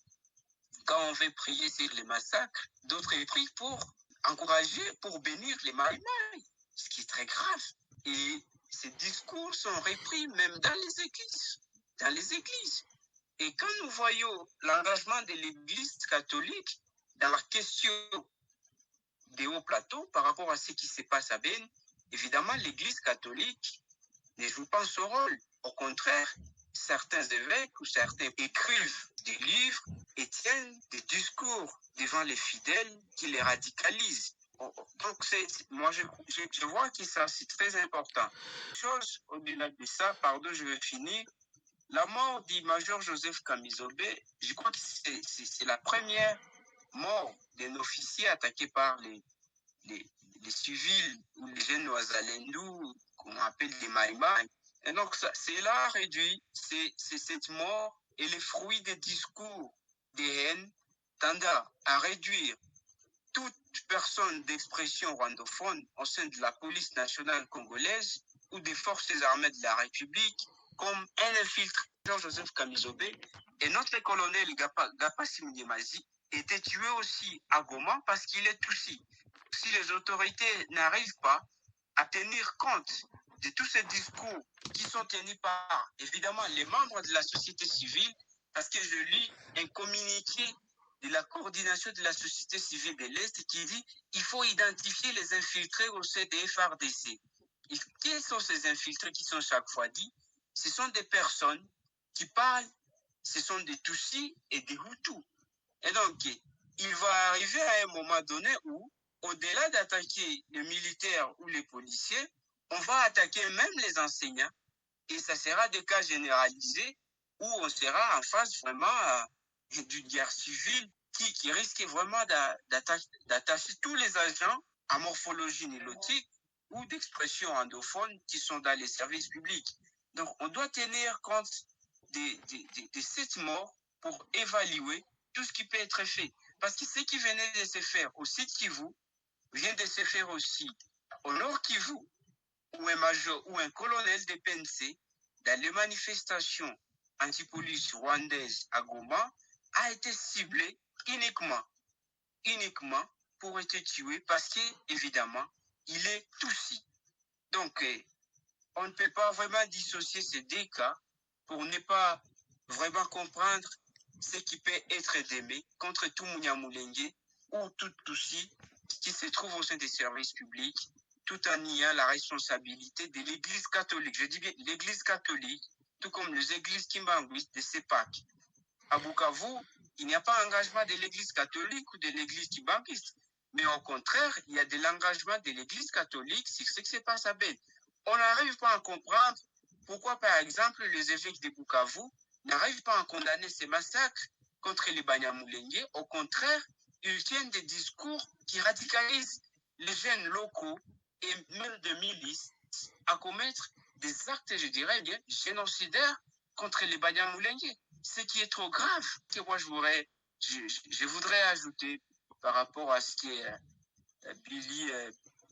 quand on veut prier sur les massacres, d'autres prient pour encourager, pour bénir les maïmaï, ce qui est très grave. Et ces discours sont repris même dans les églises. Dans les églises. Et quand nous voyons l'engagement de l'Église catholique dans la question des hauts plateaux par rapport à ce qui se passe à Ben, évidemment, l'Église catholique ne joue pas son rôle. Au contraire, certains évêques ou certains écrivent des livres et tiennent des discours devant les fidèles qui les radicalisent. Donc, moi, je vois que ça, c'est très important. Chose au-delà de ça, pardon, je vais finir. La mort du major Joseph Kamizobe, je crois que c'est la première mort d'un officier attaqué par les civils ou les jeunes Ouazalendou, qu'on appelle les Maïmaï. Et donc, cela réduit, cette mort et les fruits des discours des haines tendant à réduire toute personne d'expression rwandophone au sein de la police nationale congolaise ou des forces armées de la République comme un infiltré. Jean-Joseph Kamizobe et notre colonel Gapasi Mnyemazi était tué aussi à Goma parce qu'il est Tutsi. Si les autorités n'arrivent pas à tenir compte de tous ces discours qui sont tenus par, évidemment, les membres de la société civile, parce que je lis un communiqué de la coordination de la société civile de l'Est qui dit qu'il faut identifier les infiltrés au sein des FRDC. Et quels sont ces infiltrés qui sont chaque fois dit? Ce sont des personnes qui parlent, ce sont des Tutsis et des Hutus. Et donc, il va arriver à un moment donné où, au-delà d'attaquer les militaires ou les policiers, on va attaquer même les enseignants et ça sera des cas généralisés où on sera en face vraiment d'une guerre civile qui risque vraiment d'attacher tous les agents à morphologie nilotique ou d'expression endophone qui sont dans les services publics. Donc, on doit tenir compte de cette mort pour évaluer tout ce qui peut être fait. Parce que ce qui venait de se faire au Sud Kivu vient de se faire aussi au Nord Kivu, où un major ou un colonel de PNC, dans les manifestations anti-police rwandaises à Goma, a été ciblé uniquement pour être tué parce qu'évidemment, il est Tutsi. Donc, on ne peut pas vraiment dissocier ces deux cas pour ne pas vraiment comprendre ce qui peut être démé contre tout Munyamulenge ou tout Tutsi qui se trouve au sein des services publics, tout en niant la responsabilité de l'Église catholique. Je dis bien l'Église catholique, tout comme les églises kimbanguistes de CEPAC. À Bukavu, il n'y a pas d'engagement de l'Église catholique ou de l'Église kimbanguiste, mais au contraire, il y a de l'engagement de l'Église catholique sur ce qui se passe à Ben. On n'arrive pas à comprendre pourquoi, par exemple, les évêques de Bukavu n'arrivent pas à condamner ces massacres contre les Banyamulenge. Au contraire, ils tiennent des discours qui radicalisent les jeunes locaux et même de milices à commettre des actes, je dirais bien, génocidaires contre les Banyamulenge. Ce qui est trop grave, que moi je voudrais ajouter par rapport à ce que Billy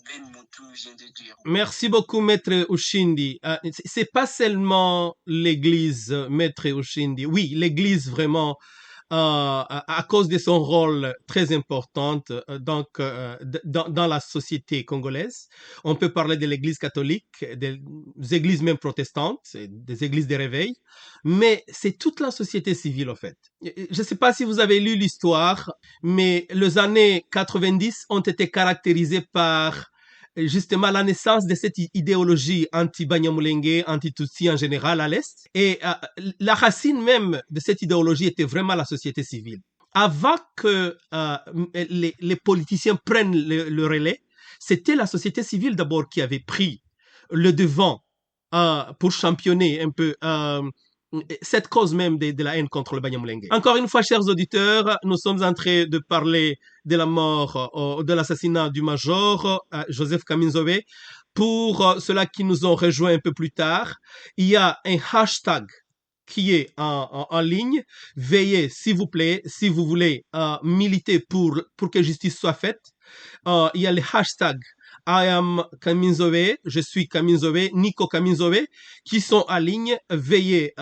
Benmoutou vient de dire. Merci beaucoup, Maître Ushindi. C'est pas seulement l'Église, Maître Ushindi. Oui, l'Église vraiment à cause de son rôle très important dans la société congolaise. On peut parler de l'Église catholique, des églises même protestantes, des églises de réveil, mais c'est toute la société civile en fait. Je ne sais pas si vous avez lu l'histoire, mais les années 90 ont été caractérisées par justement la naissance de cette idéologie anti-Banyamulenge, anti-Tutsi en général à l'Est. Et la racine même de cette idéologie était vraiment la société civile. Avant que les politiciens prennent le relais, c'était la société civile d'abord qui avait pris le devant pour championner un peu cette cause même de la haine contre le Banyamulenge. Encore une fois, chers auditeurs, nous sommes en train de parler de la mort, de l'assassinat du major Joseph Kaminzobe. Pour ceux-là qui nous ont rejoints un peu plus tard, il y a un hashtag qui est en ligne. Veillez, s'il vous plaît, si vous voulez militer pour que justice soit faite. Il y a le hashtag I am Kaminzobe, je suis Kaminzobe, Nico Kaminzobe, qui sont en ligne. Veillez,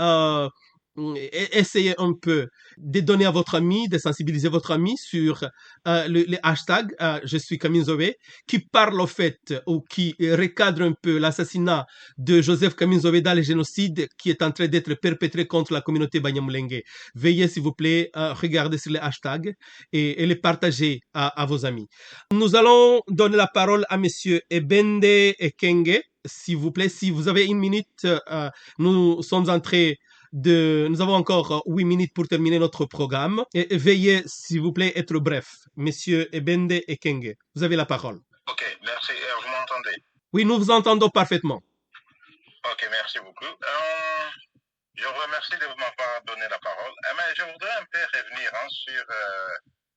essayez un peu de donner à votre ami, de sensibiliser votre ami sur le hashtag je suis Kaminzobe, qui parle au fait ou qui recadre un peu l'assassinat de Joseph Kaminzobe dans le génocide qui est en train d'être perpétré contre la communauté Banyamulenge. Veillez s'il vous plaît, regardez sur les hashtags et les partagez à vos amis. Nous allons donner la parole à monsieur Ebende Ekenge, s'il vous plaît. Si vous avez une minute, nous sommes en train nous avons encore 8 minutes pour terminer notre programme. Et veuillez, s'il vous plaît, être bref. Monsieur Ebende Ekenge, vous avez la parole. Ok, merci. Vous m'entendez? Oui, nous vous entendons parfaitement. Ok, merci beaucoup. Je vous remercie de m'avoir donné la parole. Mais je voudrais un peu revenir sur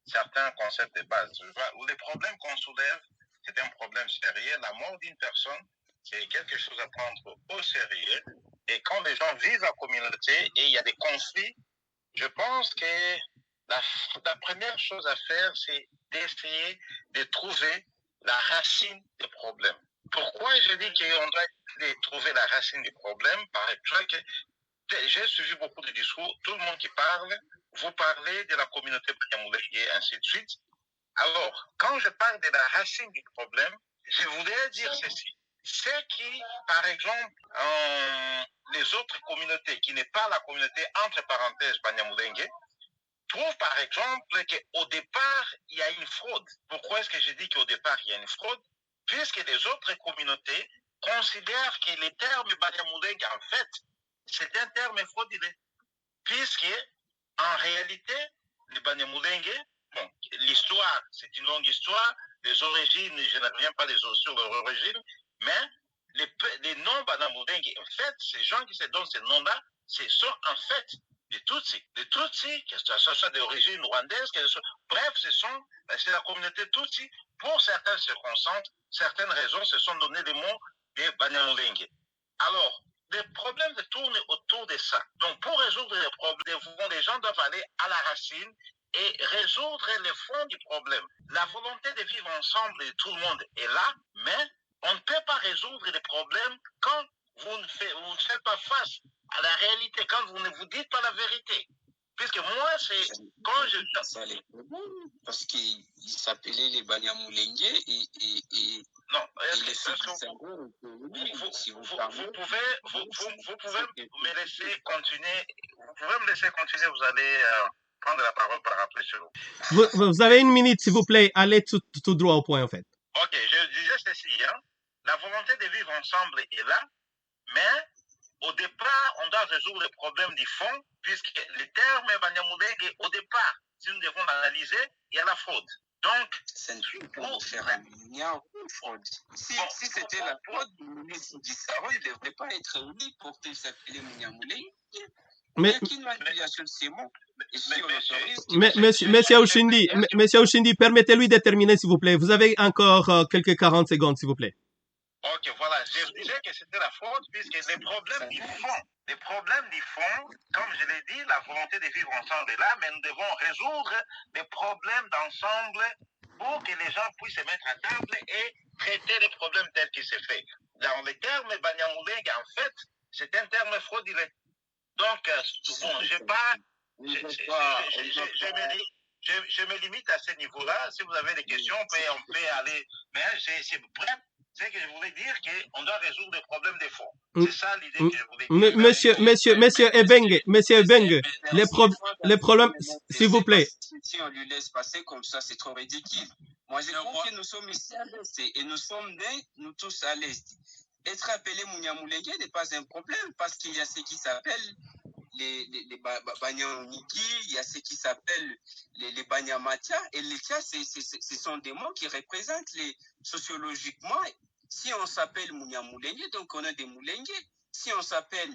certains concepts de base. Les problèmes qu'on soulève, c'est un problème sérieux. La mort d'une personne, c'est quelque chose à prendre au sérieux. Et quand les gens vivent en communauté et il y a des conflits, je pense que la première chose à faire, c'est d'essayer de trouver la racine des problèmes. Pourquoi je dis qu'on doit trouver la racine du problème? Par exemple, j'ai suivi beaucoup de discours, tout le monde qui parle, vous parlez de la communauté Banyamulenge et ainsi de suite. Alors, quand je parle de la racine du problème, je voulais dire ceci. Ceux qui, par exemple, les autres communautés, qui n'est pas la communauté entre parenthèses Banyamulenge, trouvent par exemple qu'au départ, il y a une fraude. Pourquoi est-ce que je dis qu'au départ, il y a une fraude? Puisque les autres communautés considèrent que le terme Banyamulenge, en fait, c'est un terme frauduleux. Puisque, en réalité, le Banyamulenge, bon, l'histoire, c'est une longue histoire. Les origines, je ne reviens pas sur leur origine, mais les noms Banyamulenge, en fait, ces gens qui se donnent ces noms-là, ce sont en fait des Tutsis. Des Tutsis, que ce soit d'origine rwandaise, bref, c'est la communauté Tutsi. Pour certaines circonstances, certaines raisons se sont donné des mots de Banyamulenge. Alors, les problèmes tournent autour de ça. Donc, pour résoudre les problèmes, les gens doivent aller à la racine et résoudre le fond du problème. La volonté de vivre ensemble de tout le monde est là, mais on ne peut pas résoudre les problèmes quand vous ne faites pas face à la réalité, quand vous ne vous dites pas la vérité. Puisque moi, c'est quand je... Ça les problèmes, parce qu'ils s'appelaient les Banyamulenge et non, est-ce que vous pouvez me laisser continuer. Vous pouvez me laisser continuer, vous allez prendre la parole par après sur vous avez une minute, s'il vous plaît. Allez tout droit au point, en fait. Ok, je disais ceci. La volonté de vivre ensemble est là, mais au départ, on doit résoudre le problème du fond, puisque le terme Banyamulenge, au départ, si nous devons l'analyser, il y a la fraude. Donc, pour faire un milliard de fraude. Si c'était la fraude, le ministre du Sahara, il ne devrait pas être réuni pour qu'il s'appelle Banyamulenge. Mais, Monsieur Oshindi, permettez-lui de terminer, s'il vous plaît. Vous avez encore quelques 40 secondes, s'il vous plaît. Ok, voilà. Je disais que c'était la fraude, puisque les problèmes du fond, comme je l'ai dit, la volonté de vivre ensemble est là, mais nous devons résoudre les problèmes d'ensemble pour que les gens puissent se mettre à table et traiter les problèmes tels qu'ils se fait. Dans le terme Banyamulenge, en fait, c'est un terme frauduleux. Donc, bon, je n'ai pas Je me limite à ce niveau-là. Si vous avez des questions, on peut aller. Mais c'est bref. C'est que je voulais dire qu'on doit résourre des problèmes de fond. C'est ça l'idée que je voulais dire. Monsieur Ebenge, les problèmes, s'il vous plaît. Si on lui laisse passer comme ça, c'est trop ridicule. Moi, je trouve que nous sommes ici à l'Est et nous sommes nés, nous tous à l'Est. Être appelé Munyamulenge n'est pas un problème parce qu'il y a ce qui s'appelle les Banyamuniki, il y a ce qui s'appelle les Banyamatia, et les Tia, ce sont des mots qui représentent sociologiquement. Si on s'appelle Munyamulenge, donc on est des Mulenge. Si on s'appelle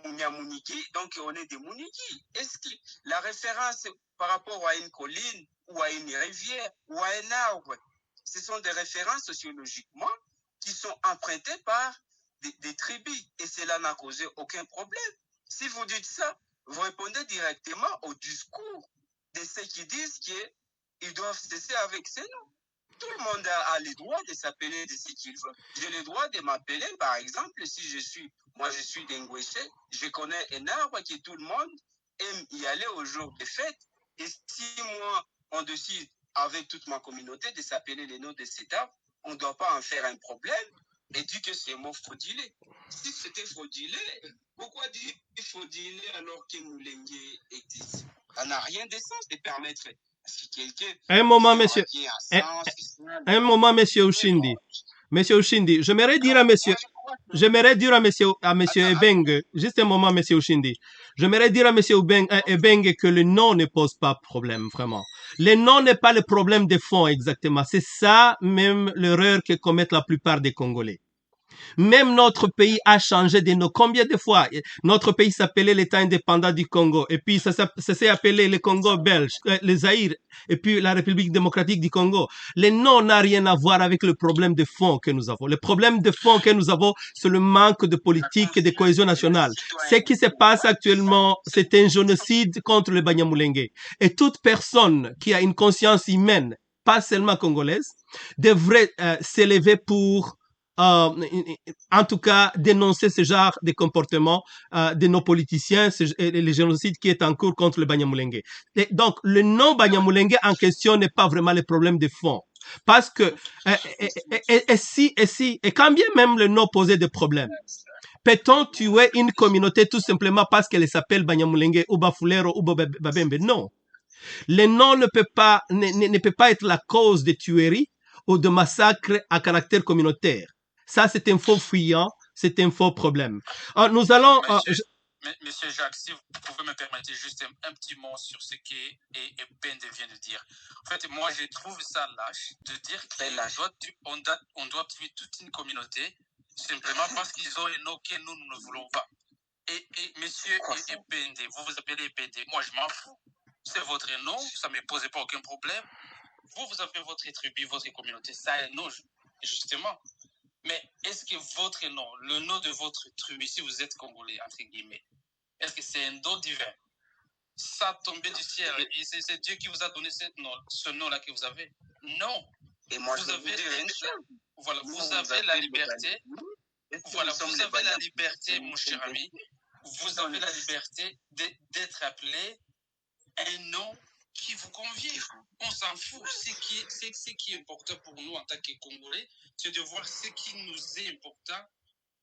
Munyamuniki, donc on est des Muniki. Est-ce que la référence par rapport à une colline ou à une rivière ou à un arbre, ce sont des références sociologiquement qui sont empruntées par des tribus et cela n'a causé aucun problème. Si vous dites ça, vous répondez directement au discours de ceux qui disent qu'ils doivent cesser avec ces noms. Tout le monde a le droit de s'appeler de ce qu'il veut. J'ai le droit de m'appeler, par exemple, si je suis d'Engweshe, je connais un arbre que tout le monde aime y aller au jour des fêtes. Et si moi, on décide avec toute ma communauté de s'appeler les noms de cet arbre, on ne doit pas en faire un problème et dire que c'est un mot fraudulé. Si c'était fraudulé, pourquoi dire fraudulé alors que Mulenge existe? Ça n'a rien de sens de permettre si quelqu'un... Un moment, monsieur Ushindi. Monsieur Ushindi, j'aimerais dire à monsieur Ebenge, juste un moment, monsieur Ushindi. J'aimerais dire à monsieur Ebenge que le nom ne pose pas problème, vraiment. Le nom n'est pas le problème de fond, exactement. C'est ça, même, l'erreur que commettent la plupart des Congolais. Même notre pays a changé de nom. Combien de fois? Notre pays s'appelait l'État indépendant du Congo. Et puis, ça s'est appelé le Congo belge, le Zaïre, et puis la République démocratique du Congo. Le nom n'a rien à voir avec le problème de fond que nous avons. Le problème de fond que nous avons, c'est le manque de politique et de cohésion nationale. Ce qui se passe actuellement, c'est un génocide contre le Banyamulenge. Et toute personne qui a une conscience humaine, pas seulement congolaise, devrait s'élever pour en tout cas, dénoncer ce genre de comportement de nos politiciens, le génocide qui est en cours contre le Banyamulenge. Et donc, le nom Banyamulenge en question n'est pas vraiment le problème de fond. Parce que, et quand bien même le nom posait des problèmes, peut-on tuer une communauté tout simplement parce qu'elle s'appelle Banyamulenge ou Bafulero ou Babembe? Non. Le nom ne peut pas être la cause de tueries ou de massacres à caractère communautaire. Ça, c'est un faux fuyant, c'est un faux problème. Nous allons... Monsieur Jacques, si vous pouvez me permettre juste un petit mot sur ce que Bende vient de dire. En fait, moi, je trouve ça lâche de dire qu'on doit tuer toute une communauté simplement parce qu'ils ont un nom que nous ne voulons pas. Et monsieur Bende, vous vous appelez Bende, moi, je m'en fous. C'est votre nom, ça ne me pose pas aucun problème. Vous avez votre tribu, votre communauté, ça est non, justement. Mais est-ce que votre nom, le nom de votre tribu, si vous êtes congolais, entre guillemets, est-ce que c'est un don divin? Ça tombé du ciel et c'est Dieu qui vous a donné ce nom-là que vous avez? Non. Et moi, vous avez la liberté. Voilà, vous avez la liberté, mon cher ami. Vous avez la liberté d'être appelé un nom qui vous convient. On s'en fout. Ce qui est important pour nous en tant que Congolais, c'est de voir ce qui nous est important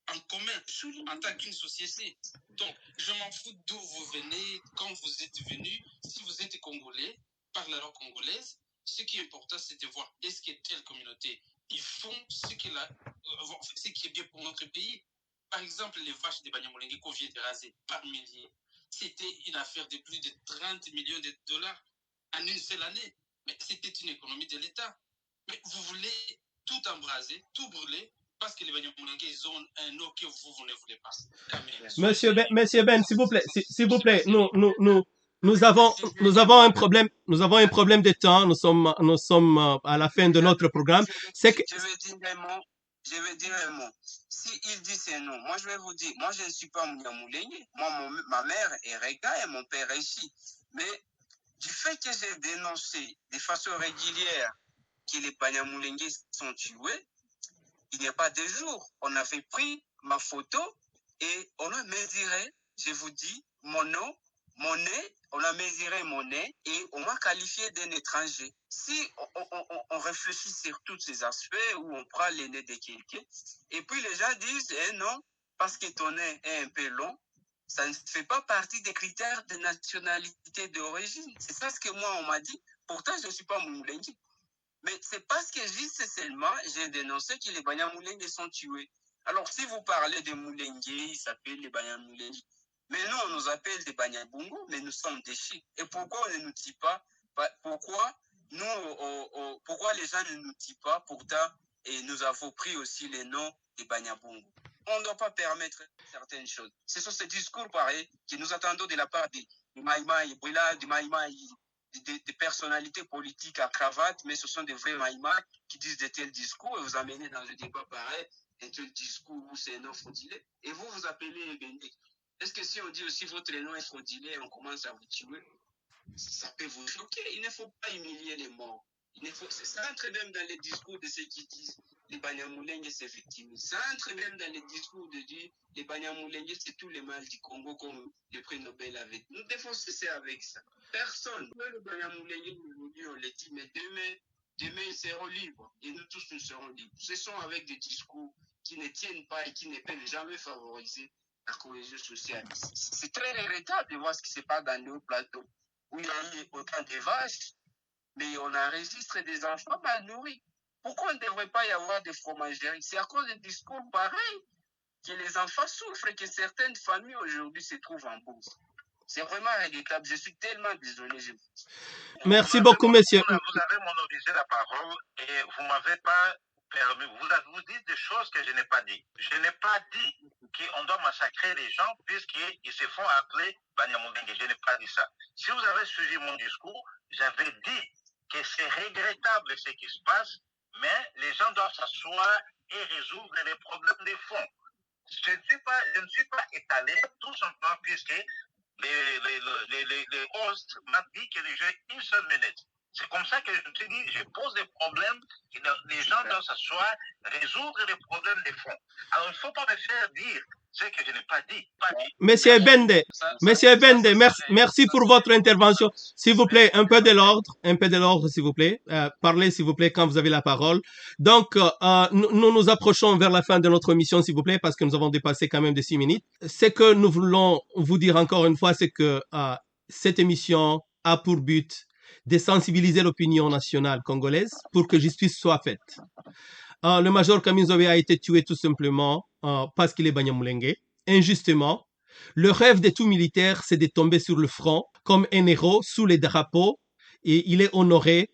en commun, en tant qu'une société. Donc, je m'en fous d'où vous venez, quand vous êtes venu. Si vous êtes Congolais, par la langue congolaise, ce qui est important, c'est de voir est-ce que telle communauté, ils font ce qui est bien pour notre pays. Par exemple, les vaches de Banyamulenge qu'on vient de raser par milliers. C'était une affaire de plus de 30 millions de dollars en une seule année. Mais c'était une économie de l'État. Mais vous voulez tout embraser, tout brûler, parce que les Banyamulenge, ils ont un nom que vous ne voulez pas. Monsieur Ben, s'il vous plaît, nous avons un problème de temps. Nous sommes à la fin de notre programme. Je vais dire un mot. S'il dit c'est non, moi je vais vous dire, moi je ne suis pas Munyamulenge. Moi, ma mère est Rega et mon père est ici. Mais du fait que j'ai dénoncé de façon régulière que les Banyamulenge sont tués, il n'y a pas de jour, on avait pris ma photo et on a mesuré, je vous dis, mon nom, mon nez, on a mesuré mon nez et on m'a qualifié d'un étranger. Si on réfléchit sur tous ces aspects où on prend les nez de quelqu'un, et puis les gens disent, non, parce que ton nez est un peu long, ça ne fait pas partie des critères de nationalité d'origine. C'est ça ce que moi, on m'a dit. Pourtant, je ne suis pas Moulengi. Mais c'est parce que juste seulement, j'ai dénoncé que les Banyamulenge sont tués. Alors, si vous parlez de Moulengue, ils s'appellent les Banyamulenge. Mais nous, on nous appelle des Banyabungo, mais nous sommes des Chics. Et pourquoi on ne nous dit pas? Pourquoi les gens ne nous disent pas? Pourtant, et nous avons pris aussi les noms des Banyabungo. On ne doit pas permettre certaines choses. C'est sur ce discours pareil que nous attendons de la part de Maïmaï, de Maïmaï, des personnalités politiques à cravate, mais ce sont des vrais Maïmaï qui disent de tels discours et vous amenez dans un débat pareil, un tel discours où c'est un nom fraudulé. Et vous, vous appelez Ebende. Est-ce que si on dit aussi votre nom est fraudulé, on commence à vous tuer? Ça peut vous choquer. Il ne faut pas humilier les morts. Ça entre même dans les discours de ceux qui disent les Banyamulenge c'est victimisé. Ça entre même dans les discours de dire les Banyamulenge c'est tout le mal du Congo comme le prix Nobel avait. Nous devons cesser avec ça. Personne. Le Banyamulenge, aujourd'hui on le dit, mais demain ils seront libres. Et nous tous nous serons libres. Ce sont avec des discours qui ne tiennent pas et qui ne peuvent jamais favoriser la cohésion sociale. C'est très regrettable de voir ce qui se passe dans nos plateaux où il y a eu autant de vaches, mais on enregistre des enfants mal nourris. Pourquoi il ne devrait pas y avoir de fromageries? C'est à cause des discours pareils que les enfants souffrent et que certaines familles aujourd'hui se trouvent en bourse. C'est vraiment regrettable. Je suis tellement désolé. Merci beaucoup, monsieur. Vous avez monopolisé la parole et vous ne m'avez pas permis. Vous dites des choses que je n'ai pas dit. Je n'ai pas dit qu'on doit massacrer les gens puisqu'ils se font appeler Banyamulenge. Je n'ai pas dit ça. Si vous avez suivi mon discours, j'avais dit que c'est regrettable ce qui se passe, mais les gens doivent s'asseoir et résoudre les problèmes de fond. Je ne suis pas étalé, tout simplement puisque les hosts m'ont dit que j'ai une seule minute. C'est comme ça que je te dis, je pose des problèmes, les gens doivent s'asseoir, résoudre les problèmes de fond. Alors il ne faut pas me faire dire ce que je n'ai pas dit. Monsieur Ebende, merci pour votre intervention. S'il vous plaît, un peu de l'ordre, s'il vous plaît. Parlez, s'il vous plaît, quand vous avez la parole. Donc, nous nous approchons vers la fin de notre émission, s'il vous plaît, parce que nous avons dépassé quand même de 6 minutes. Ce que nous voulons vous dire encore une fois, c'est que cette émission a pour but de sensibiliser l'opinion nationale congolaise pour que justice soit faite. Le major Kaminzobe a été tué tout simplement parce qu'il est Banyamulenge, injustement. Le rêve de tout militaire, c'est de tomber sur le front comme un héros sous les drapeaux et il est honoré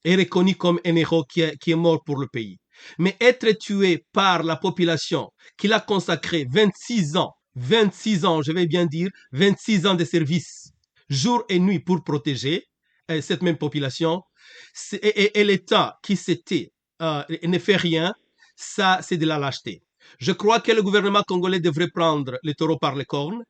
et reconnu comme un héros qui est mort pour le pays. Mais être tué par la population qui l'a consacré 26 ans, je vais bien dire, 26 ans de service, jour et nuit pour protéger cette même population, et l'État qui s'était ne fait rien, ça c'est de la lâcheté. Je crois que le gouvernement congolais devrait prendre le taureau par les cornes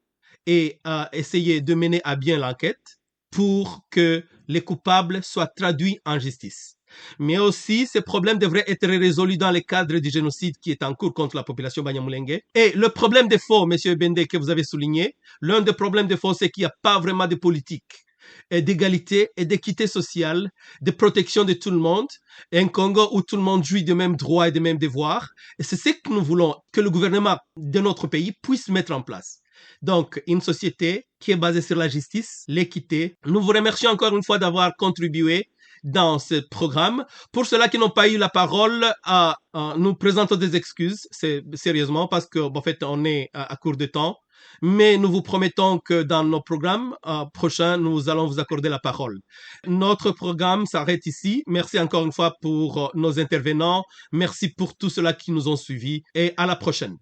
et essayer de mener à bien l'enquête pour que les coupables soient traduits en justice. Mais aussi, ces problèmes devraient être résolus dans le cadre du génocide qui est en cours contre la population Banyamulenge. Et le problème de fond, M. Bende, que vous avez souligné, l'un des problèmes de fond, c'est qu'il n'y a pas vraiment de politique d'égalité et d'équité sociale, de protection de tout le monde, et un Congo où tout le monde jouit des mêmes droits et des mêmes devoirs. Et c'est ce que nous voulons que le gouvernement de notre pays puisse mettre en place. Donc, une société qui est basée sur la justice, l'équité. Nous vous remercions encore une fois d'avoir contribué dans ce programme. Pour ceux-là qui n'ont pas eu la parole, nous présentons des excuses, sérieusement, parce que, en fait, on est à court de temps. Mais nous vous promettons que dans nos programmes prochains, nous allons vous accorder la parole. Notre programme s'arrête ici. Merci encore une fois pour nos intervenants. Merci pour tous ceux-là qui nous ont suivis et à la prochaine.